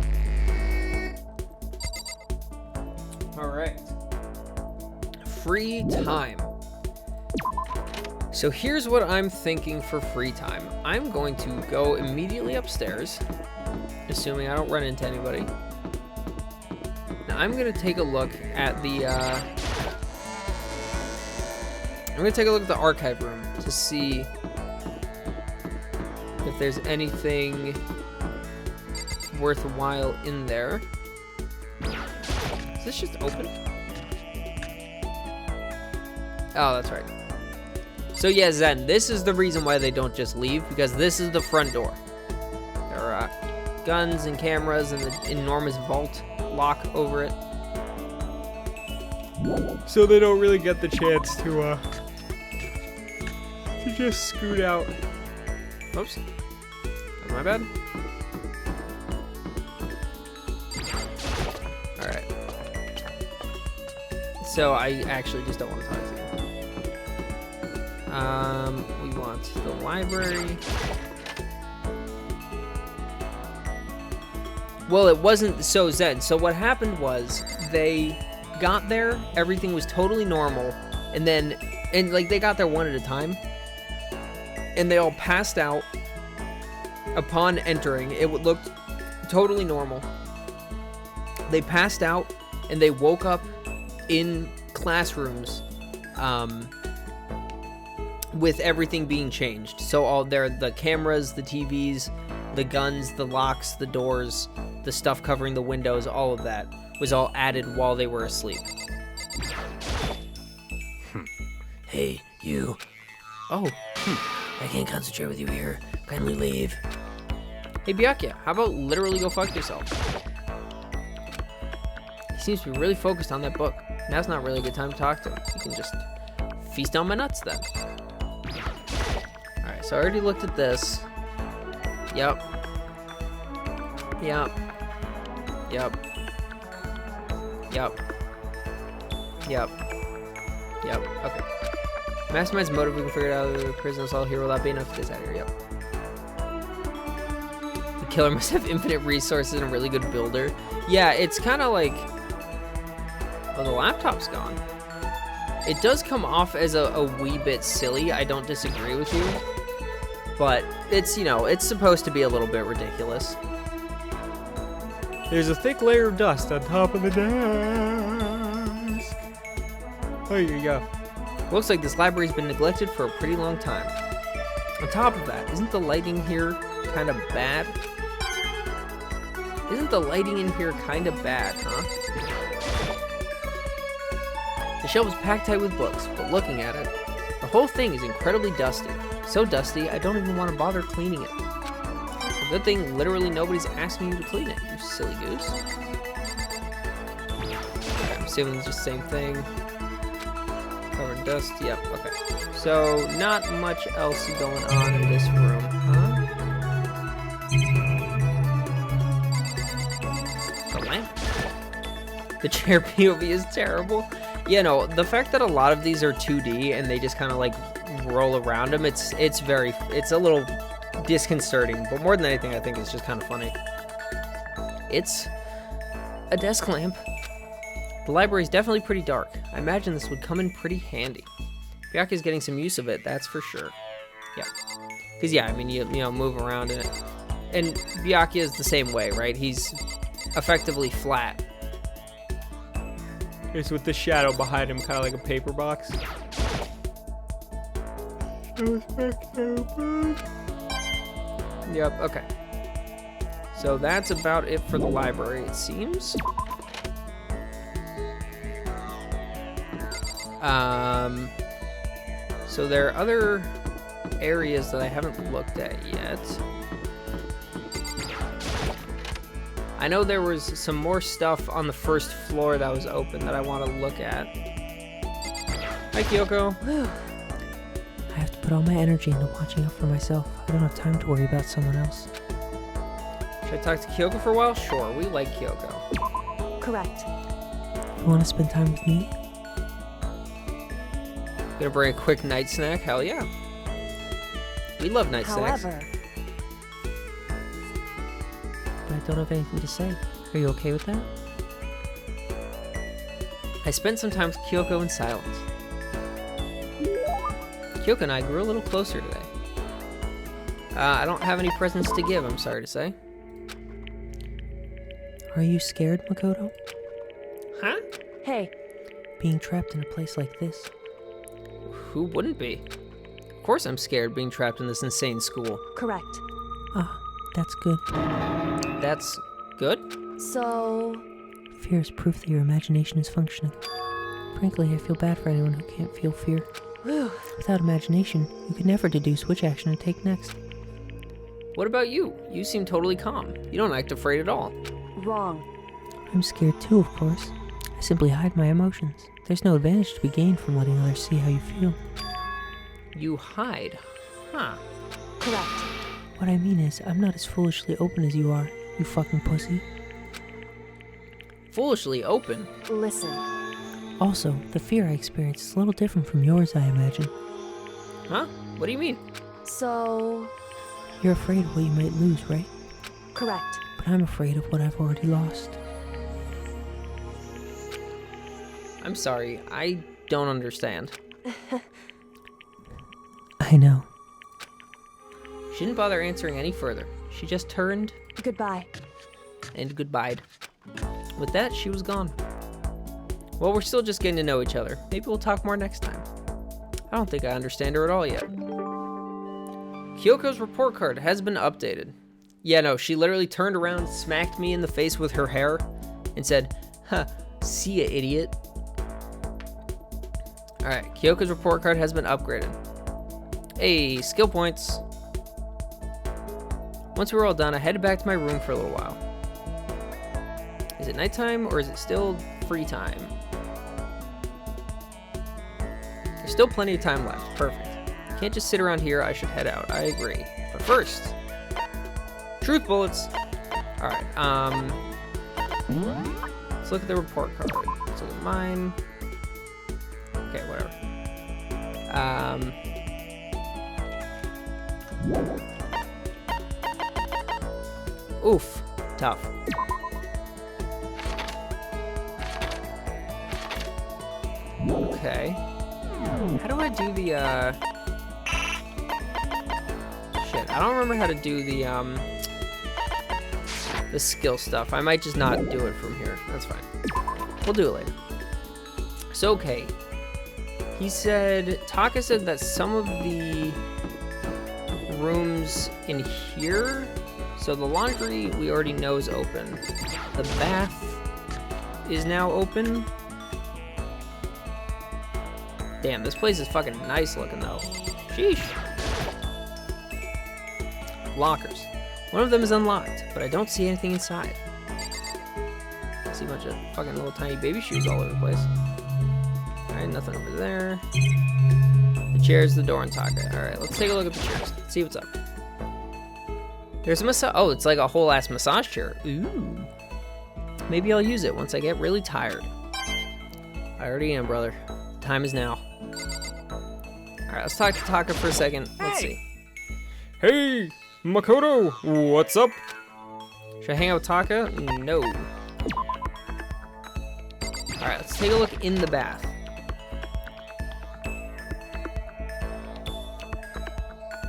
Speaker 2: Alright. Free time. So here's what I'm thinking for free time. I'm going to go immediately upstairs, assuming I don't run into anybody. Now I'm gonna take a look at the archive room to see if there's anything worthwhile in there. Is this just open? Oh, that's right. So yeah, Zen, this is the reason why they don't just leave, because this is the front door. guns and cameras and the enormous vault lock over it.
Speaker 6: So they don't really get the chance to just scoot out.
Speaker 2: Oops. That's my bad. Alright. So I actually just don't want to talk to you. We want the library. Well, it wasn't so Zen. So what happened was they got there, everything was totally normal, and like they got there one at a time, and they all passed out upon entering. It looked totally normal. They passed out and they woke up in classrooms with everything being changed. So all the cameras, the TVs, the guns, the locks, the doors, the stuff covering the windows, all of that was all added while they were asleep.
Speaker 9: Hey, you.
Speaker 2: Oh.
Speaker 9: I can't concentrate with you here. Kindly leave.
Speaker 2: Hey, Byakuya, how about literally go fuck yourself? He seems to be really focused on that book. Now's not really a good time to talk to him. You can just feast on my nuts then. Alright, so I already looked at this. Yep. Yep. Yep. Yep. Yep. Yep. Okay. Mastermind's motive, we can figure it out. The prisoners all here will not be enough to get out of here. Yep. The killer must have infinite resources and a really good builder. Yeah, it's kind of like... Oh, the laptop's gone. It does come off as a wee bit silly. I don't disagree with you. But it's, you know, it's supposed to be a little bit ridiculous.
Speaker 6: There's a thick layer of dust on top of the desk. There you go.
Speaker 2: Looks like this library's been neglected for a pretty long time. On top of that, isn't the lighting here kind of bad? Isn't the lighting in here kind of bad, huh? The shelf is packed tight with books, but looking at it, the whole thing is incredibly dusty. So dusty, I don't even want to bother cleaning it. A good thing literally nobody's asking you to clean it, you silly goose. Okay, I'm assuming it's just the same thing. Covered in dust, yep, okay. So, not much else going on in this room, huh? The lamp. The chair POV is terrible. You know, the fact that a lot of these are 2D and they just kind of like roll around them, it's a little disconcerting, but more than anything I think it's just kind of funny. It's a desk lamp. The library's definitely pretty dark. I imagine this would come in pretty handy. Byakuya's getting some use of it, that's for sure. Yeah. Because yeah, I mean, you know, move around in it. And Byakuya's the same way, right? He's effectively flat.
Speaker 6: It's with the shadow behind him, kind of like a paper box.
Speaker 2: Yep, okay. So that's about it for the library, it seems. So there are other areas that I haven't looked at yet. I know there was some more stuff on the first floor that was open that I want to look at. Hi, Kyoko.
Speaker 11: I have to put all my energy into watching out for myself. I don't have time to worry about someone else.
Speaker 2: Should I talk to Kyoko for a while? Sure, we like Kyoko.
Speaker 5: Correct.
Speaker 11: You want to spend time with me?
Speaker 2: Gonna bring a quick night snack? Hell yeah. We love night snacks.
Speaker 5: However,
Speaker 11: But I don't have anything to say. Are you okay with that?
Speaker 2: I spent some time with Kyoko in silence. Kyoko and I grew a little closer today. I don't have any presents to give, I'm sorry to say.
Speaker 11: Are you scared, Makoto?
Speaker 2: Huh?
Speaker 5: hey,
Speaker 11: Being trapped in a place like this?
Speaker 2: Who wouldn't be? Of course I'm scared being trapped in this insane school.
Speaker 5: correct.
Speaker 11: Ah, that's good.
Speaker 2: That's good?
Speaker 5: So,
Speaker 11: Fear is proof that your imagination is functioning. Frankly, I feel bad for anyone who can't feel fear.
Speaker 5: whew,
Speaker 11: Without imagination, you could never deduce which action to take next.
Speaker 2: What about you? You seem totally calm. You don't act afraid at all.
Speaker 5: Wrong.
Speaker 11: I'm scared too, of course. I simply hide my emotions. There's no advantage to be gained from letting others see how you feel.
Speaker 2: You hide. Huh.
Speaker 5: Correct.
Speaker 11: What I mean is, I'm not as foolishly open as you are, you fucking pussy.
Speaker 2: Foolishly open?
Speaker 5: Listen.
Speaker 11: Also, the fear I experience is a little different from yours, I imagine.
Speaker 2: Huh? What do you mean?
Speaker 5: So...
Speaker 11: You're afraid of what you might lose, right?
Speaker 5: Correct.
Speaker 11: But I'm afraid of what I've already lost.
Speaker 2: I'm sorry, I don't understand.
Speaker 11: I know.
Speaker 2: She didn't bother answering any further. She just turned
Speaker 5: Goodbye.
Speaker 2: and goodbyed. With that, she was gone. Well, we're still just getting to know each other. Maybe we'll talk more next time. I don't think I understand her at all yet. Kyoko's report card has been updated. Yeah, no, she literally turned around, smacked me in the face with her hair, and said, "Huh, see ya, idiot." Alright, Kyoko's report card has been upgraded. Hey, skill points. Once we were all done, I headed back to my room for a little while. Is it nighttime or is it still free time? There's still plenty of time left. Perfect. Can't just sit around here. I should head out. I agree. But first, truth bullets. Alright, let's look at the report card. Let's look at mine. Okay, whatever. Oof. Tough. Okay. How do I do the, Shit, I don't remember how to do the skill stuff. I might just not do it from here. That's fine. We'll do it later. So, okay. He said, Taka said that some of the rooms in here, so the laundry we already know is open. The bath is now open. Damn, this place is fucking nice looking though. Sheesh. Lockers. One of them is unlocked, but I don't see anything inside. I see a bunch of fucking little tiny baby shoes all over the place. Alright, nothing over there. The chairs, the door, and Taka. Alright, let's take a look at the chairs. Let's see what's up. There's a massage. Oh, it's like a whole ass massage chair. Ooh. Maybe I'll use it once I get really tired. I already am, brother. Time is now. Alright, let's talk to Taka for a second. Let's see.
Speaker 6: Hey, Makoto, what's up?
Speaker 2: Should I hang out with Taka? No. Alright, let's take a look in the bath.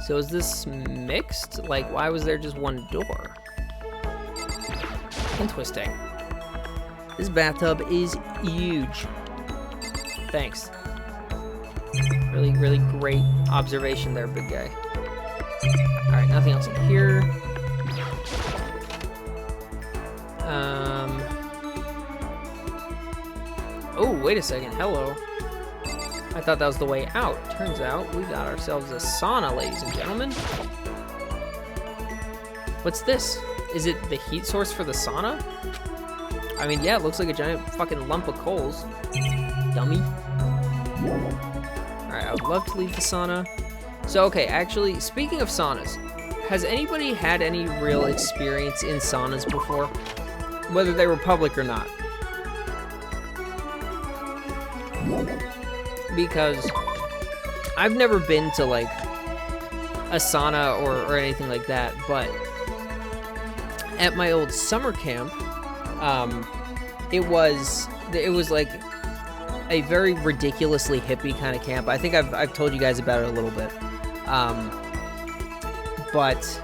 Speaker 2: So is this mixed? Like, why was there just one door? Interesting. This bathtub is huge. Thanks. Really, really great observation there, big guy. Alright, nothing else in here. Oh, wait a second. Hello. I thought that was the way out. Turns out we got ourselves a sauna, ladies and gentlemen. What's this? Is it the heat source for the sauna? I mean, yeah, it looks like a giant fucking lump of coals. Dummy. Alright, I would love to leave the sauna. So, okay, actually, speaking of saunas, has anybody had any real experience in saunas before? Whether they were public or not? Because I've never been to, like, a sauna or anything like that, but at my old summer camp, it was like a very ridiculously hippie kind of camp. I think I've told you guys about it a little bit. But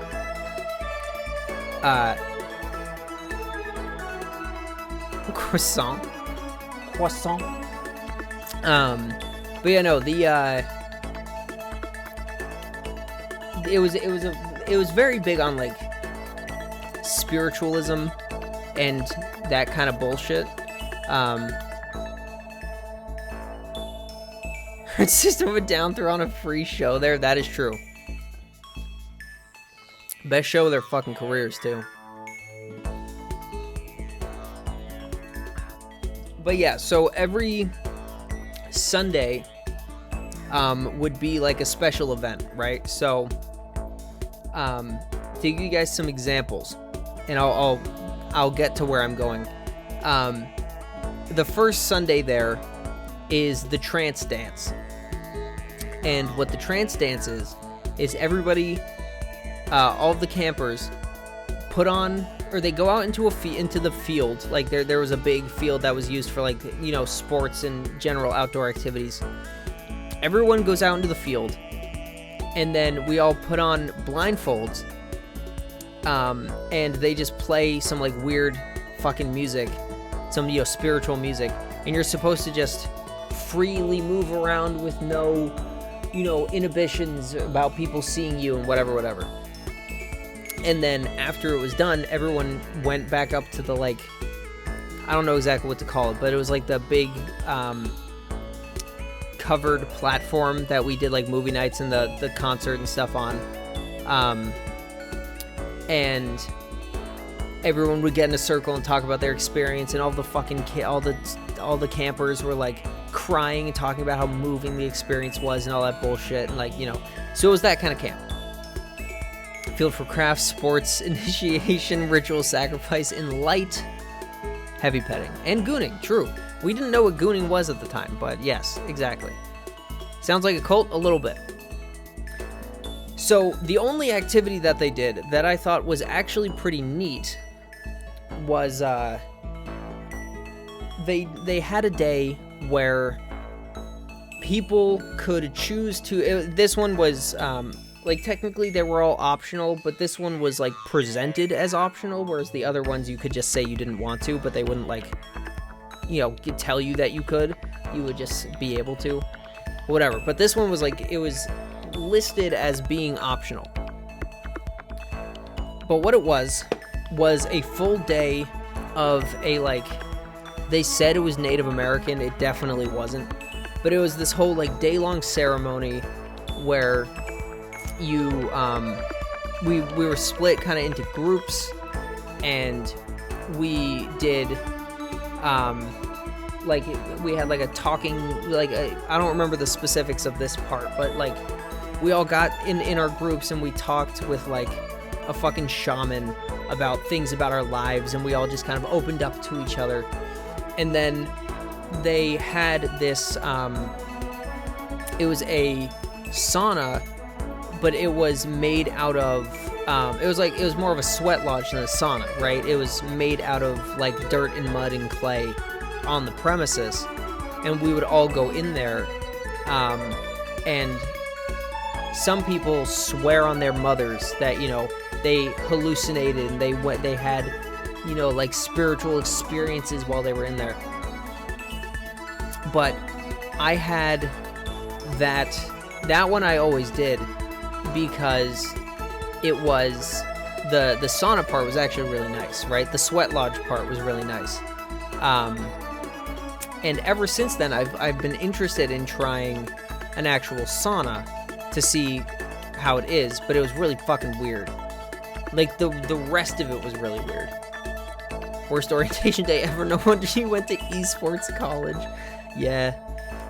Speaker 2: croissant. But yeah, no, it was very big on like spiritualism and that kind of bullshit. System of a Down threw on a free show there. That is true. Best show of their fucking careers, too. But yeah, so every Sunday would be like a special event, right? So to give you guys some examples, and I'll get to where I'm going. The first Sunday there is the trance dance. And what the trance dance is everybody, all of the campers put on, or they go out into the field. Like there was a big field that was used for, like, you know, sports and general outdoor activities. Everyone goes out into the field, and then we all put on blindfolds, and they just play some like weird fucking music, some, you know, spiritual music, and you're supposed to just freely move around with no, you know, inhibitions about people seeing you and whatever. And then after it was done, everyone went back up to the, like, I don't know exactly what to call it, but it was like the big covered platform that we did like movie nights and the concert and stuff on. And everyone would get in a circle and talk about their experience, and all the fucking all the campers were like crying and talking about how moving the experience was and all that bullshit, and, like, you know, so it was that kind of camp. Field for crafts, sports, initiation, ritual sacrifice, and light, heavy petting, and gooning. True. We didn't know what gooning was at the time, but yes, exactly. Sounds like a cult a little bit. So the only activity that they did that I thought was actually pretty neat was they had a day where people could choose to. This one was like, technically they were all optional, but this one was like presented as optional, whereas the other ones you could just say you didn't want to, but they wouldn't, like, you know, tell you that you could. You would just be able to, whatever. But this one was like, it was listed as being optional. But what it was a full day of a, like, they said it was Native American, it definitely wasn't, but it was this whole, like, day-long ceremony where you we were split kind of into groups, and we did like, we had like a talking, like, I don't remember the specifics of this part, but like we all got in our groups and we talked with like a fucking shaman about things about our lives, and we all just kind of opened up to each other. And then they had this it was a sauna, but it was made out of it was more of a sweat lodge than a sauna, right? It was made out of like dirt and mud and clay on the premises, and we would all go in there, and some people swear on their mothers that, you know, they hallucinated and they had, you know, like spiritual experiences while they were in there. But I had that one I always did, because it was the sauna part was actually really nice, right? The sweat lodge part was really nice. And ever since then, I've been interested in trying an actual sauna to see how it is, but it was really fucking weird. Like, the rest of it was really weird. Worst orientation day ever. No wonder you went to esports college. Yeah.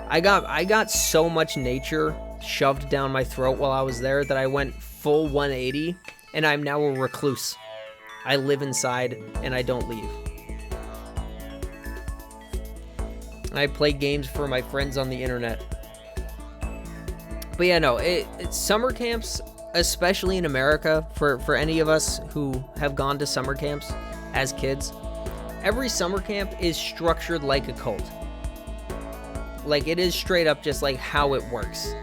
Speaker 2: I got so much nature shoved down my throat while I was there that I went full 180, and I'm now a recluse. I live inside and I don't leave. I play games for my friends on the internet. But yeah, no, it's summer camps, especially in America, for any of us who have gone to summer camps as kids, every summer camp is structured like a cult. Like, it is straight up just like how it works.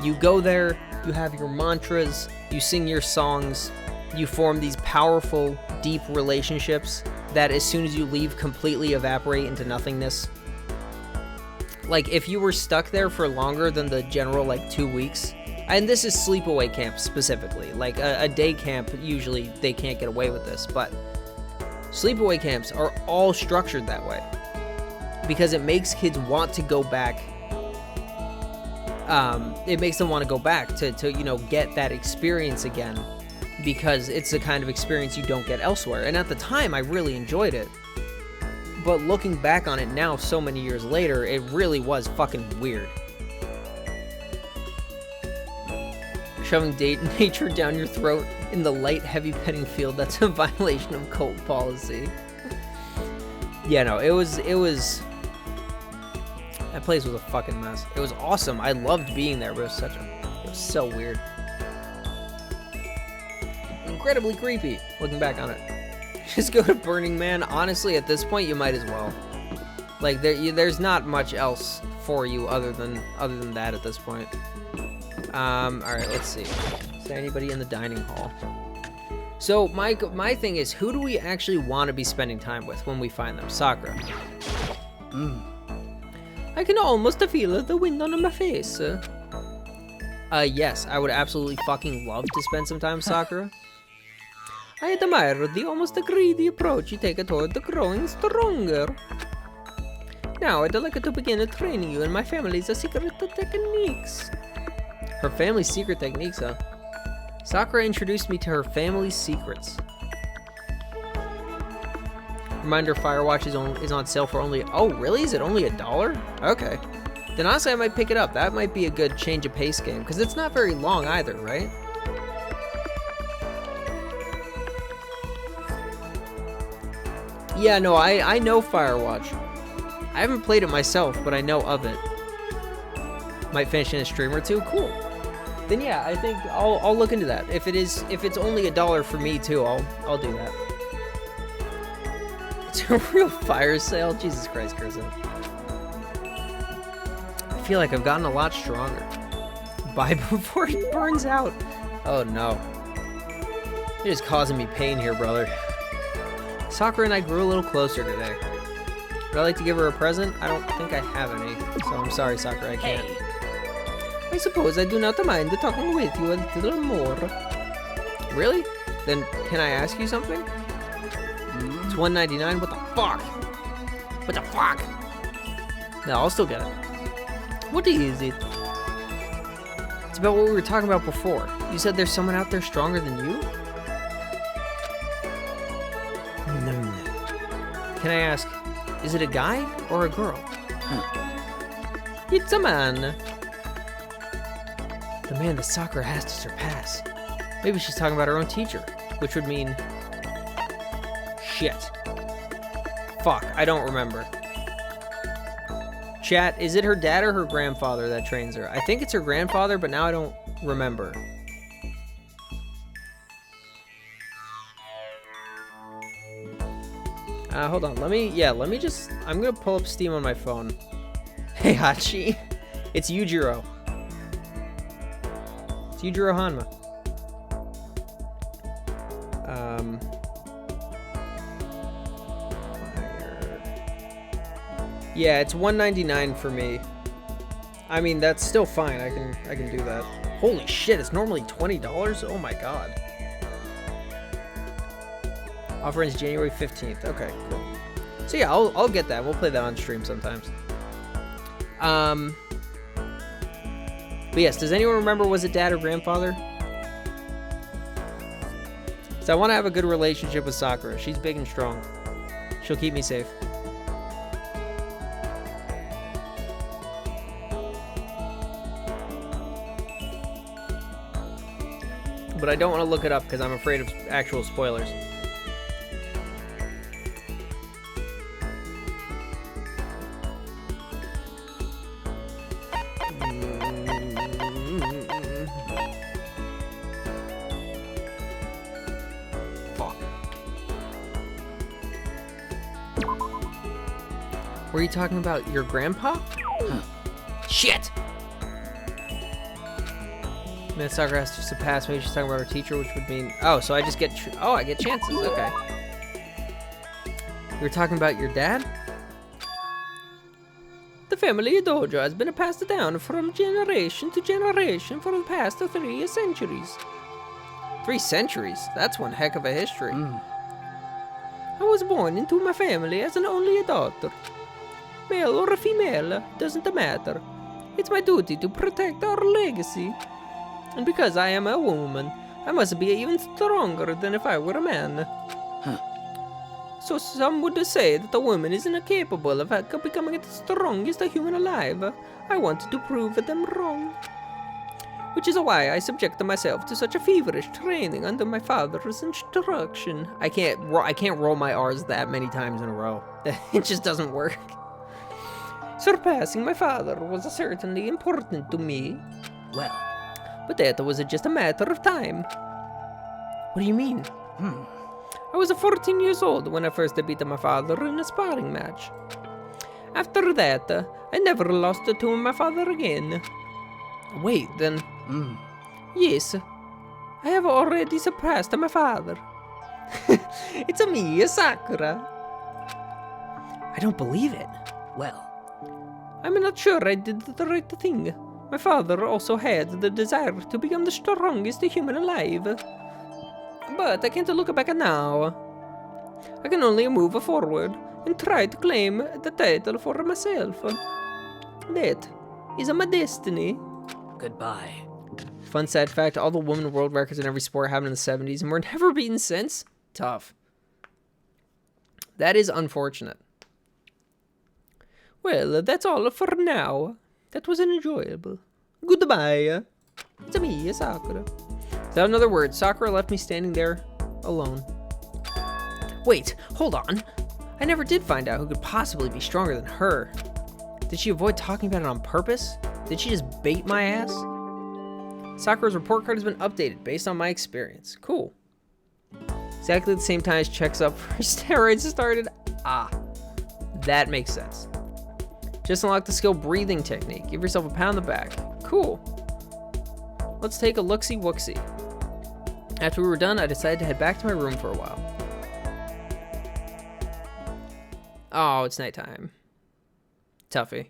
Speaker 2: You go there, you have your mantras, you sing your songs, you form these powerful, deep relationships that as soon as you leave completely evaporate into nothingness. Like, if you were stuck there for longer than the general, like, 2 weeks, and this is sleepaway camp specifically, like a day camp, usually they can't get away with this, but sleepaway camps are all structured that way because it makes kids want to go back. It makes them want to go back to, you know, get that experience again, because it's the kind of experience you don't get elsewhere. And at the time, I really enjoyed it. But looking back on it now, so many years later, it really was fucking weird. Shoving nature down your throat in the light, heavy petting field, that's a violation of cult policy. Yeah, no, it was... That place was a fucking mess. It was awesome. I loved being there, but it was so weird. Incredibly creepy, looking back on it. Just go to Burning Man. Honestly, at this point, you might as well. Like, there's not much else for you other than that at this point. Alright, let's see. Is there anybody in the dining hall? So, my thing is, who do we actually want to be spending time with when we find them? Sakura. I can almost feel the wind on my face. Yes, I would absolutely fucking love to spend some time with Sakura. I admire the almost greedy approach you take toward the growing stronger. Now, I'd like to begin training you in my family's secret techniques. Her family's secret techniques, huh? Sakura introduced me to her family's secrets. Reminder, Firewatch is on sale for only... Oh, really? Is it only $1? Okay. Then honestly, I might pick it up. That might be a good change of pace game, because it's not very long either, right? Yeah, no, I know Firewatch. I haven't played it myself, but I know of it. Might finish in a stream or two. Cool. Then yeah, I think I'll look into that. If it's only $1 for me too, I'll do that. It's a real fire sale. Jesus Christ, Cursa. I feel like I've gotten a lot stronger. Buy before it burns out. Oh no. You're just causing me pain here, brother. Sakura and I grew a little closer today. Would I like to give her a present? I don't think I have any, so I'm sorry, Sakura, I can't. I suppose I do not mind talking with you a little more. Really? Then can I ask you something? It's $1.99? What the fuck? What the fuck? No, I'll still get it. What is it? It's about what we were talking about before. You said there's someone out there stronger than you? Can I ask, is it a guy or a girl? It's a man. The man that Sakura has to surpass. Maybe she's talking about her own teacher, which would mean... Shit. Fuck, I don't remember. Chat, is it her dad or her grandfather that trains her? I think it's her grandfather, but now I don't remember. Hold on, let me just, I'm gonna pull up Steam on my phone. Hey, Hachi. It's Yujiro. It's Yujiro Hanma. Yeah, it's $1.99 for me. I mean, that's still fine. I can do that. Holy shit, it's normally $20? Oh my god. Offer ends January 15th. Okay, cool. So yeah, I'll get that. We'll play that on stream sometimes. But yes, does anyone remember, was it dad or grandfather? So I want to have a good relationship with Sakura. She's big and strong. She'll keep me safe. But I don't want to look it up because I'm afraid of actual spoilers. Were you talking about your grandpa? Shit! Man, Sakura has to surpass. Maybe she's talking about her teacher, which would mean... Oh, so I just get... Oh, I get chances. Okay. You were talking about your dad? The family dojo has been passed down from generation to generation for the past 3 centuries. 3 centuries? That's one heck of a history. I was born into my family as an only daughter. Male or female, doesn't matter. It's my duty to protect our legacy. And because I am a woman,
Speaker 8: I must be even stronger than if I were a man. So some would say that a woman is incapable of becoming the strongest human alive. I want to prove them wrong. Which is why I subject myself to such a feverish training under my father's instruction. I can't roll my R's that many times in a row. It just doesn't work. Surpassing my father was certainly important to me.
Speaker 9: Well,
Speaker 8: but that was just a matter of time. What do you mean? I was 14 years old when I first beat my father in a sparring match. After that, I never lost to my father again. Wait, then... Yes, I have already surpassed my father. It's me, Sakura. I don't believe it.
Speaker 9: Well,
Speaker 8: I'm not sure I did the right thing. My father also had the desire to become the strongest human alive. But I can't look back now. I can only move forward and try to claim the title for myself. That is my destiny.
Speaker 9: Goodbye.
Speaker 8: Fun sad fact, all the women world records in every sport happened in the 70s and were never beaten since. Tough. That is unfortunate. Well, that's all for now. That was enjoyable. Goodbye. It's me, Sakura. Is that another word? Sakura left me standing there alone. Wait, hold on. I never did find out who could possibly be stronger than her. Did she avoid talking about it on purpose? Did she just bait my ass? Sakura's report card has been updated based on my experience. Cool. Exactly the same time as checks up for steroids started. Ah, that makes sense. Just unlock the skill breathing technique. Give yourself a pat on the back. Cool. Let's take a look-see-wook-see. After we were done, I decided to head back to my room for a while. Oh, it's nighttime. Toughie.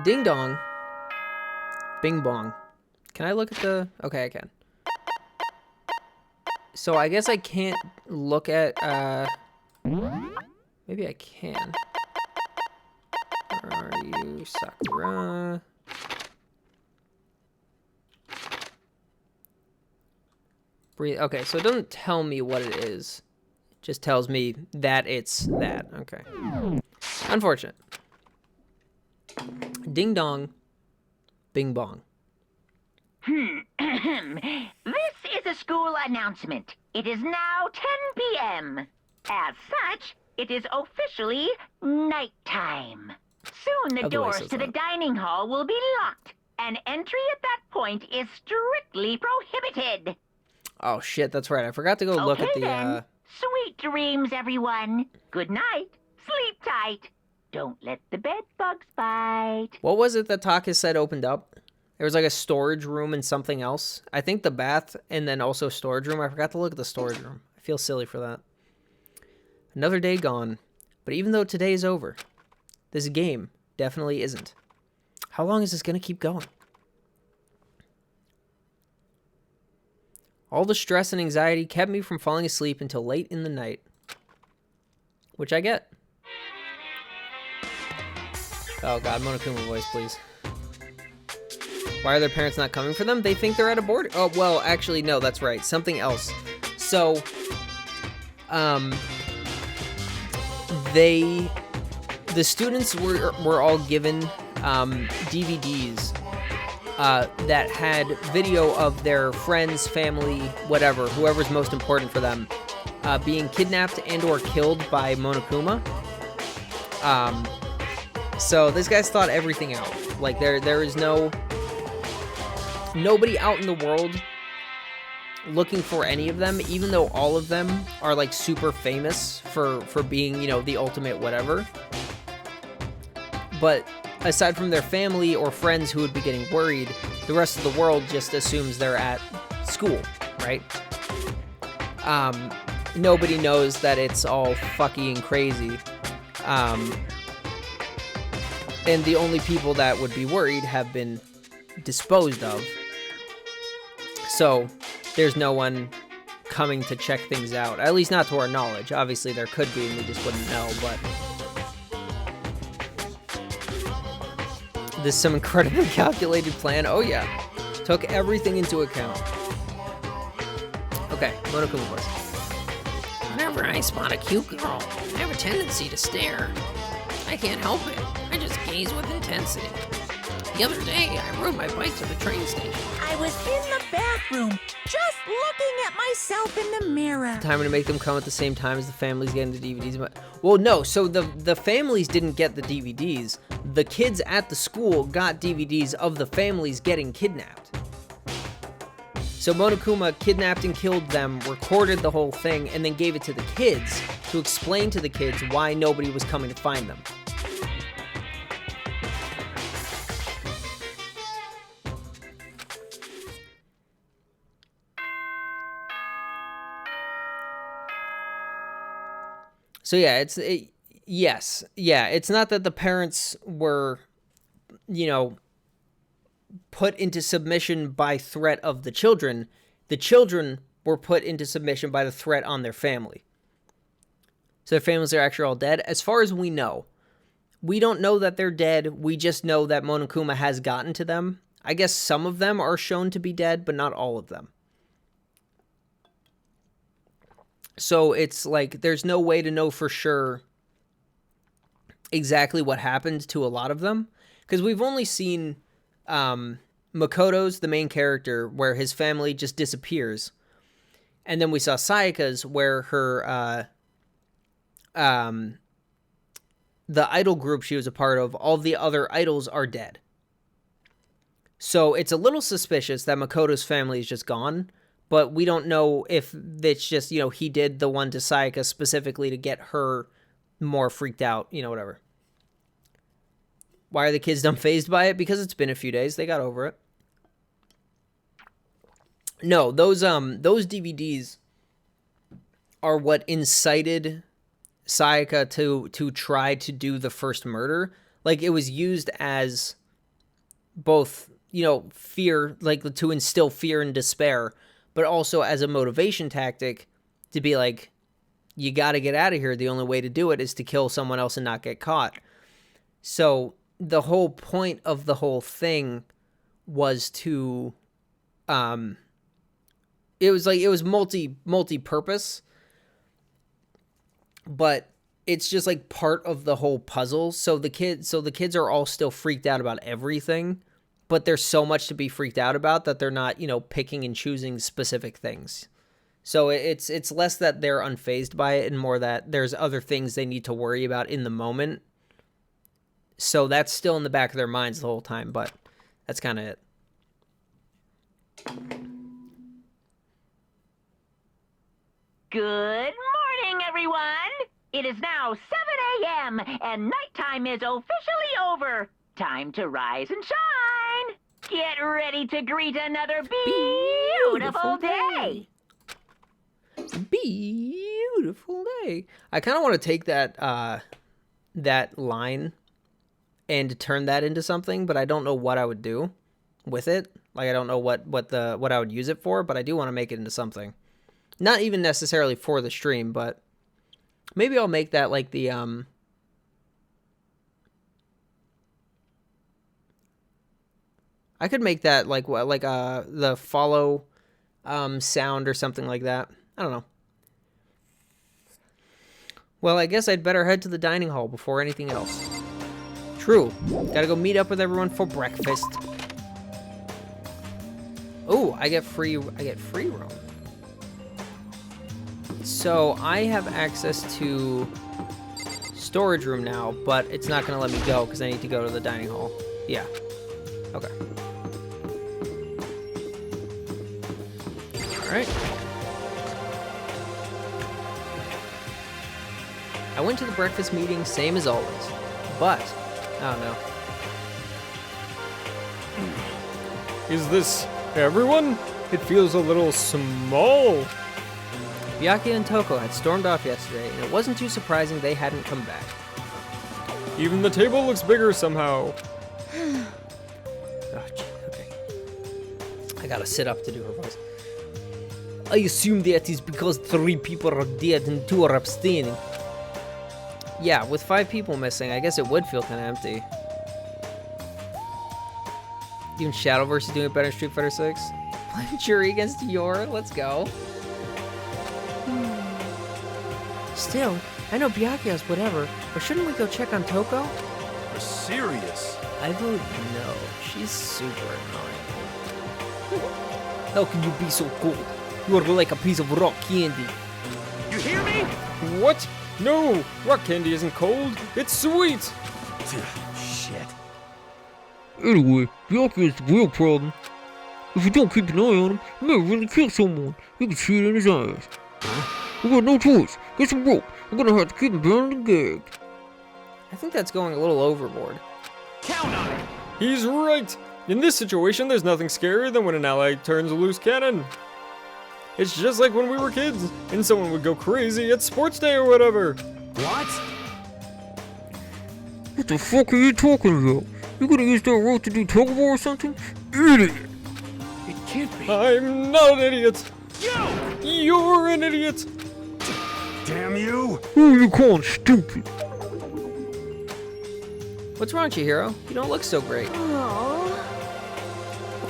Speaker 8: Ding dong. Bing bong. Can I look at the... Okay, I can. So I guess I can't look at, maybe I can. Where are you, Sakura? Breathe. Okay, so it doesn't tell me what it is. It just tells me that it's that. Okay. Unfortunate. Ding dong. Bing bong.
Speaker 3: This is a school announcement. It is now 10 p.m. As such, it is officially nighttime. Soon the doors to the dining hall will be locked, and entry at that point is strictly prohibited.
Speaker 8: Oh shit, that's right. I forgot to go look at the
Speaker 3: then. Sweet dreams, everyone. Good night. Sleep tight. Don't let the bed bugs bite.
Speaker 8: What was it that Taka said opened up? There was like a storage room and something else. I think the bath and then also storage room. I forgot to look at the storage room. I feel silly for that. Another day gone. But even though today is over, this game definitely isn't. How long is this going to keep going? All the stress and anxiety kept me from falling asleep until late in the night. Which I get. Oh god, Monokuma voice, please. Why are their parents not coming for them? They think they're at a board. Oh, well, actually, no, that's right. Something else. So, the students were all given DVDs that had video of their friends, family, whatever, whoever's most important for them, being kidnapped and or killed by Monokuma. So this guy's thought everything out. Like there is nobody out in the world looking for any of them, even though all of them are like super famous for being, you know, the ultimate whatever. But aside from their family or friends who would be getting worried, the rest of the world just assumes they're at school, right? Nobody knows that it's all fucking crazy. And the only people that would be worried have been disposed of. So there's no one coming to check things out, at least not to our knowledge. Obviously there could be and we just wouldn't know, but this is some incredibly calculated plan. Oh yeah.
Speaker 2: Took everything into account. Okay, Monokuma voice.
Speaker 4: Whenever I spot a cute girl, I have a tendency to stare. I can't help it. I just gaze with intensity. The other day, I rode my bike to the train station.
Speaker 13: I was in the bathroom, just looking at myself in the mirror.
Speaker 2: Time to make them come at the same time as the families getting the DVDs. But well, no. So the families didn't get the DVDs. The kids at the school got DVDs of the families getting kidnapped. So Monokuma kidnapped and killed them, recorded the whole thing, and then gave it to the kids to explain to the kids why nobody was coming to find them. So yeah, yes. It's not that the parents were, you know, put into submission by threat of the children. The children were put into submission by the threat on their family. So their families are actually all dead. As far as we know, we don't know that they're dead. We just know that Monokuma has gotten to them. I guess some of them are shown to be dead, but not all of them. So it's like there's no way to know for sure exactly what happened to a lot of them. Because we've only seen Makoto's, the main character, where his family just disappears. And then we saw Sayaka's, where her, the idol group she was a part of, all the other idols are dead. So it's a little suspicious that Makoto's family is just gone. But we don't know if it's just, you know, he did the one to Sayaka specifically to get her more freaked out, you know, whatever. Why are the kids unfazed by it? Because it's been a few days. They got over it. No, those DVDs are what incited Sayaka to try to do the first murder. Like, it was used as both, you know, fear, like to instill fear and despair, but also as a motivation tactic to be like, you got to get out of here. The only way to do it is to kill someone else and not get caught. So the whole point of the whole thing was to, it was multi-purpose, but it's just like part of the whole puzzle. So the kids are all still freaked out about everything, but there's so much to be freaked out about that they're not, you know, picking and choosing specific things. So it's less that they're unfazed by it and more that there's other things they need to worry about in the moment. So that's still in the back of their minds the whole time, but that's kind of it.
Speaker 3: Good morning, everyone! It is now 7 a.m. and nighttime is officially over. Time to rise and shine! Get ready to greet another beautiful day!
Speaker 2: Beautiful day. I kind of want to take that that line and turn that into something, but I don't know what I would do with it. Like, I don't know what I would use it for, but I do want to make it into something. Not even necessarily for the stream, but maybe I'll make that like the I could make that like the follow sound or something like that. I don't know. Well, I guess I'd better head to the dining hall before anything else. True. Gotta go meet up with everyone for breakfast. Oh, I get free room. So I have access to storage room now, but it's not gonna let me go because I need to go to the dining hall. Yeah. Okay. All right. I went to the breakfast meeting, same as always, but I don't know.
Speaker 6: Is this everyone? It feels a little small.
Speaker 2: Byakuya and Toko had stormed off yesterday, and it wasn't too surprising they hadn't come back.
Speaker 6: Even the table looks bigger somehow.
Speaker 2: Okay. I gotta sit up to do her voice. I assume that is because 3 people are dead and 2 are abstaining. Yeah, with 5 people missing, I guess it would feel kind of empty. Even Shadowverse is doing it better in Street Fighter 6. Jury against Yor, let's go.
Speaker 11: Still, I know Byakuya's whatever, but shouldn't we go check on Toko?
Speaker 7: You're serious?
Speaker 2: I vote no. She's super annoying.
Speaker 8: How can you be so cold? You are like a piece of rock candy.
Speaker 7: You hear me?
Speaker 6: What? No! Rock candy isn't cold. It's sweet!
Speaker 7: Shit.
Speaker 8: Anyway, Byakuya's the real problem. If you don't keep an eye on him, he may really kill someone. You can see it in his eyes. We got no choice. Get some rope. We're gonna have to keep him bound and gagged.
Speaker 2: I think that's going a little overboard.
Speaker 7: Count on it.
Speaker 6: He's right! In this situation, there's nothing scarier than when an ally turns a loose cannon. It's just like when we were kids, and someone would go crazy at sports day or whatever.
Speaker 7: What?
Speaker 8: What the fuck are you talking about? You gonna use that rope to do tug of war or something? Idiot!
Speaker 7: It can't be.
Speaker 6: I'm not an idiot.
Speaker 7: You!
Speaker 6: You're an idiot.
Speaker 7: Damn you!
Speaker 8: Who are you calling stupid?
Speaker 2: What's wrong, Chihiro? You don't look so great.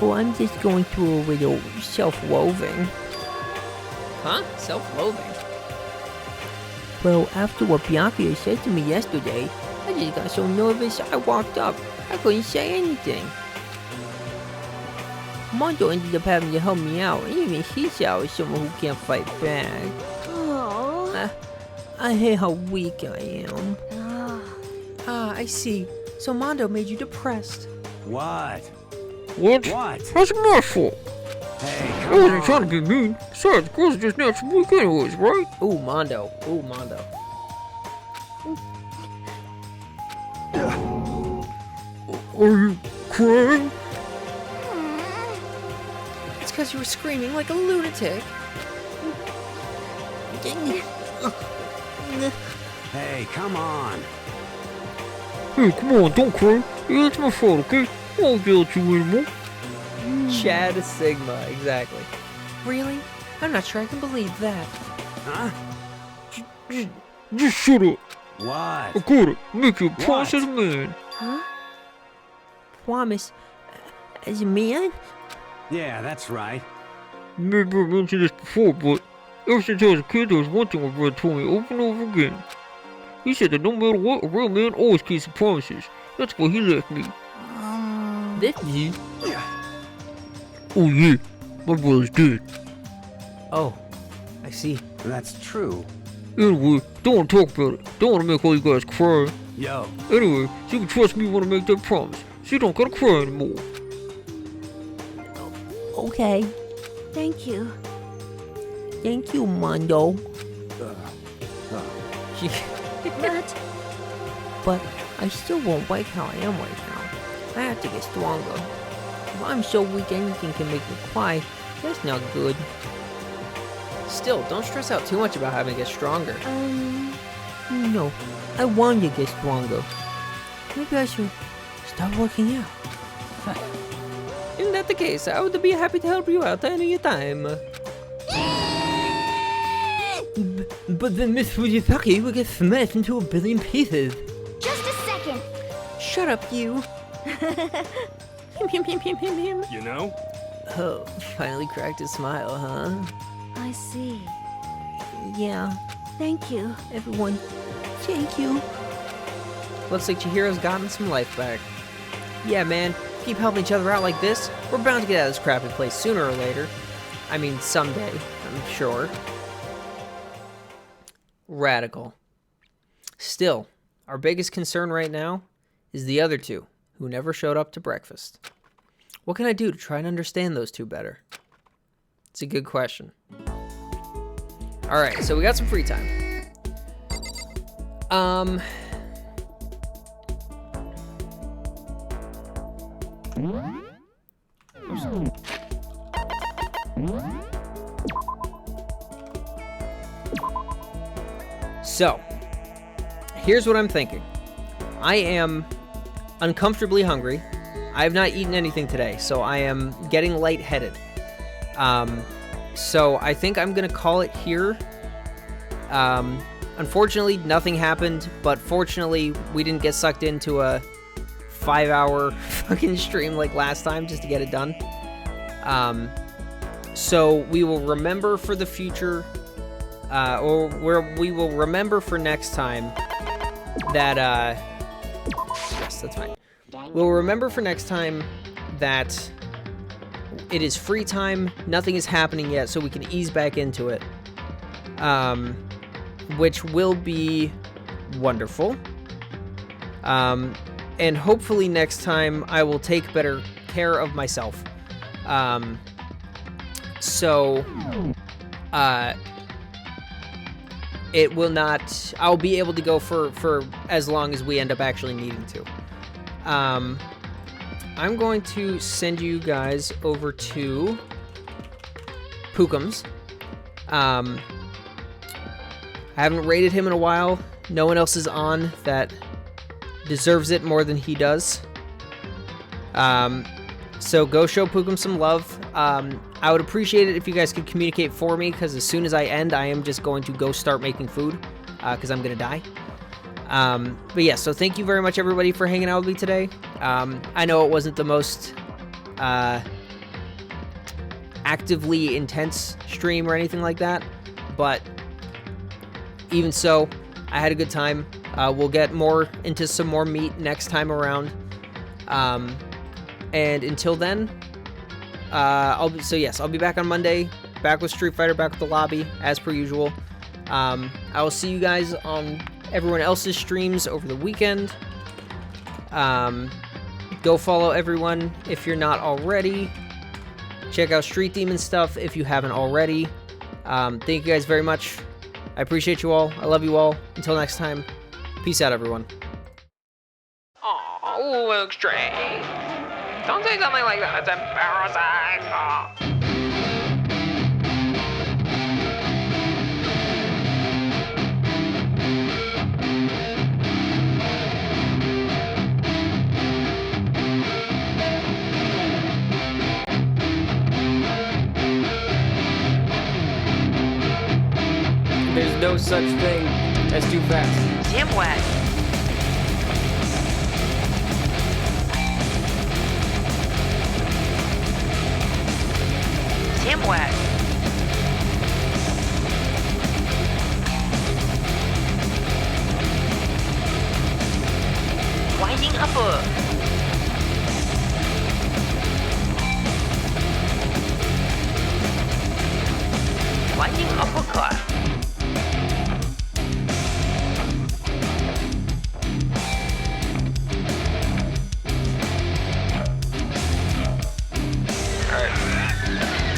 Speaker 11: Oh, I'm just going through a little self-loathing.
Speaker 2: Huh? Self-loathing?
Speaker 11: Well, after what Byakuya said to me yesterday, I just got so nervous I walked up. I couldn't say anything. Mondo ended up having to help me out, and even he said I was someone who can't fight back. I hate how weak I am.
Speaker 10: I see. So Mondo made you depressed.
Speaker 7: What?
Speaker 8: What?
Speaker 7: What?
Speaker 8: That's my fault.
Speaker 7: Hey,
Speaker 8: I
Speaker 7: come
Speaker 8: wasn't
Speaker 7: on.
Speaker 8: trying to be mean. Besides, girls are just naturally weak anyways, right?
Speaker 2: Ooh, Mondo. Ooh, Mondo.
Speaker 8: Are you crying?
Speaker 10: It's because you were screaming like a lunatic.
Speaker 7: Hey, come on.
Speaker 8: Hey, come on, don't cry. Yeah, it's my fault, okay? I won't yell at you anymore.
Speaker 2: Chad Sigma, exactly.
Speaker 10: Really? I'm not sure I can believe that.
Speaker 7: Huh?
Speaker 8: Just shut up.
Speaker 7: What?
Speaker 8: I got it. Make you a promise as a man.
Speaker 11: Huh? Promise? As a man?
Speaker 7: Yeah, that's right.
Speaker 8: Maybe I mentioned this before, but ever since I was a kid, there was one thing my brother told me over and over again. He said that no matter what, a real man always keeps his promises. That's why he left me.
Speaker 11: Left you?
Speaker 8: Oh yeah, my brother's dead.
Speaker 2: Oh, I see.
Speaker 7: That's true.
Speaker 8: Anyway, don't want to talk about it. Don't want to make all you guys cry.
Speaker 7: Yo.
Speaker 8: Anyway, so you can trust me when I make that promise. So you don't gotta cry anymore.
Speaker 11: Okay.
Speaker 5: Thank you.
Speaker 11: Thank you, Mondo. But I still won't like how I am right now. I have to get stronger. If I'm so weak anything can make me cry, that's not good.
Speaker 2: Still, don't stress out too much about having to get stronger.
Speaker 11: No. I want to get stronger. Maybe I should start working out.
Speaker 2: Isn't that the case? I would be happy to help you out any time.
Speaker 8: But then Miss Fujisaki will get smashed into a billion pieces.
Speaker 5: Just a second.
Speaker 10: Shut up, you.
Speaker 7: You know?
Speaker 2: Oh, finally cracked a smile, huh?
Speaker 5: I see.
Speaker 11: Yeah,
Speaker 5: Thank you.
Speaker 11: everyone. Thank you.
Speaker 2: Looks like Chihiro's gotten some life back. Yeah, man, keep helping each other out like this, we're bound to get out of this crappy place sooner or later. I mean, someday, I'm sure. Radical. Still, our biggest concern right now is the other two, who never showed up to breakfast. What can I do to try and understand those two better? It's a good question. Alright, so we got some free time. So, here's what I'm thinking. I am uncomfortably hungry. I have not eaten anything today, so I am getting lightheaded. So I think I'm gonna call it here. Unfortunately, nothing happened, but fortunately, we didn't get sucked into a 5-hour fucking stream like last time just to get it done. So we will remember for the future, we will remember for next time that, yes, that's fine. We'll remember for next time that it is free time, nothing is happening yet, so we can ease back into it. Which will be wonderful. And hopefully next time I will take better care of myself. It will not, I'll be able to go for as long as we end up actually needing to. I'm going to send you guys over to Pookums. I haven't rated him in a while. No one else is on that deserves it more than he does. So go show Pookum some love. I would appreciate it if you guys could communicate for me, because as soon as I end, I am just going to go start making food, because I'm going to die. But yeah, so thank you very much, everybody, for hanging out with me today. I know it wasn't the most actively intense stream or anything like that, but even so, I had a good time. We'll get more into some more meat next time around. And until then, I'll be back on Monday, back with Street Fighter, back with the lobby, as per usual. I will see you guys on everyone else's streams over the weekend. Go follow everyone if you're not already. Check out Street Demon stuff if you haven't already. Thank you guys very much. I appreciate you all. I love you all. Until next time, peace out, everyone.
Speaker 1: Oh, Luke Stray. Don't say something like that. It's embarrassing.
Speaker 8: There's no such thing as too fast.
Speaker 1: Damn wet. Damn wet. Winding upper. Winding uppercut.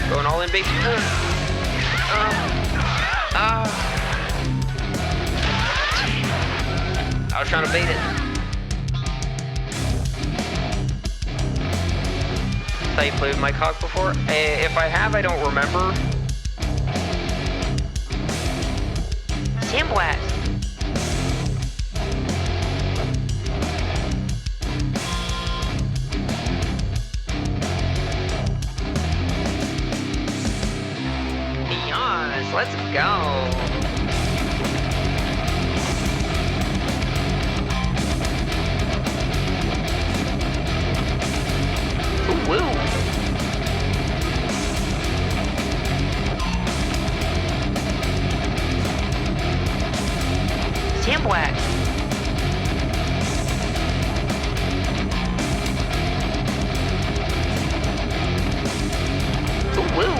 Speaker 1: Going all in, baby. I was trying to bait it. Thought you played with my cock before? If I have, I don't remember. Sandblast. Let's go. Ooh, woo. Sandwhack. Ooh, woo.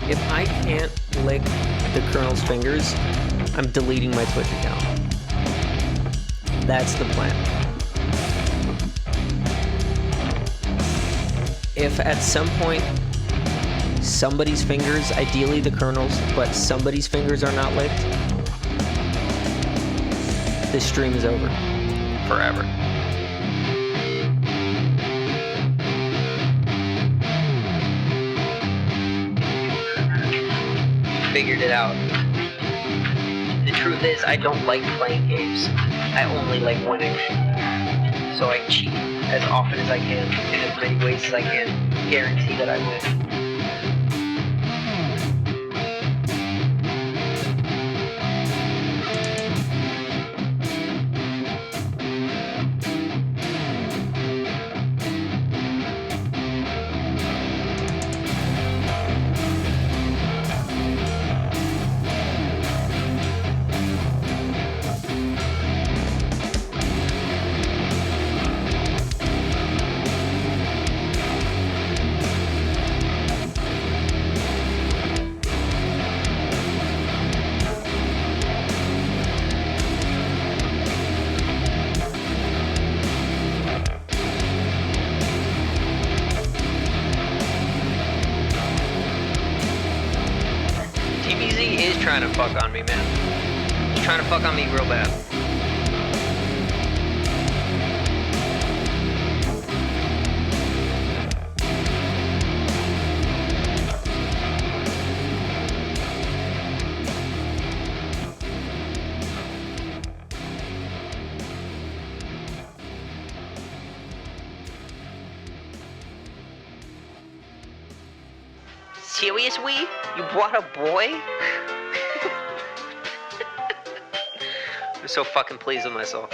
Speaker 2: If I can't lick the Colonel's fingers, I'm deleting my Twitch account. That's the plan. If at some point somebody's fingers, ideally the Colonel's, but somebody's fingers are not licked, this stream is over. Forever.
Speaker 1: Figured it out. The truth is, I don't like playing games. I only like winning. So I cheat as often as I can, in as many ways as I can, guarantee that I win.
Speaker 2: trying to fuck on me, man. He's trying to fuck on me real bad. Seriously? You brought a boy? I'm so fucking pleased with myself.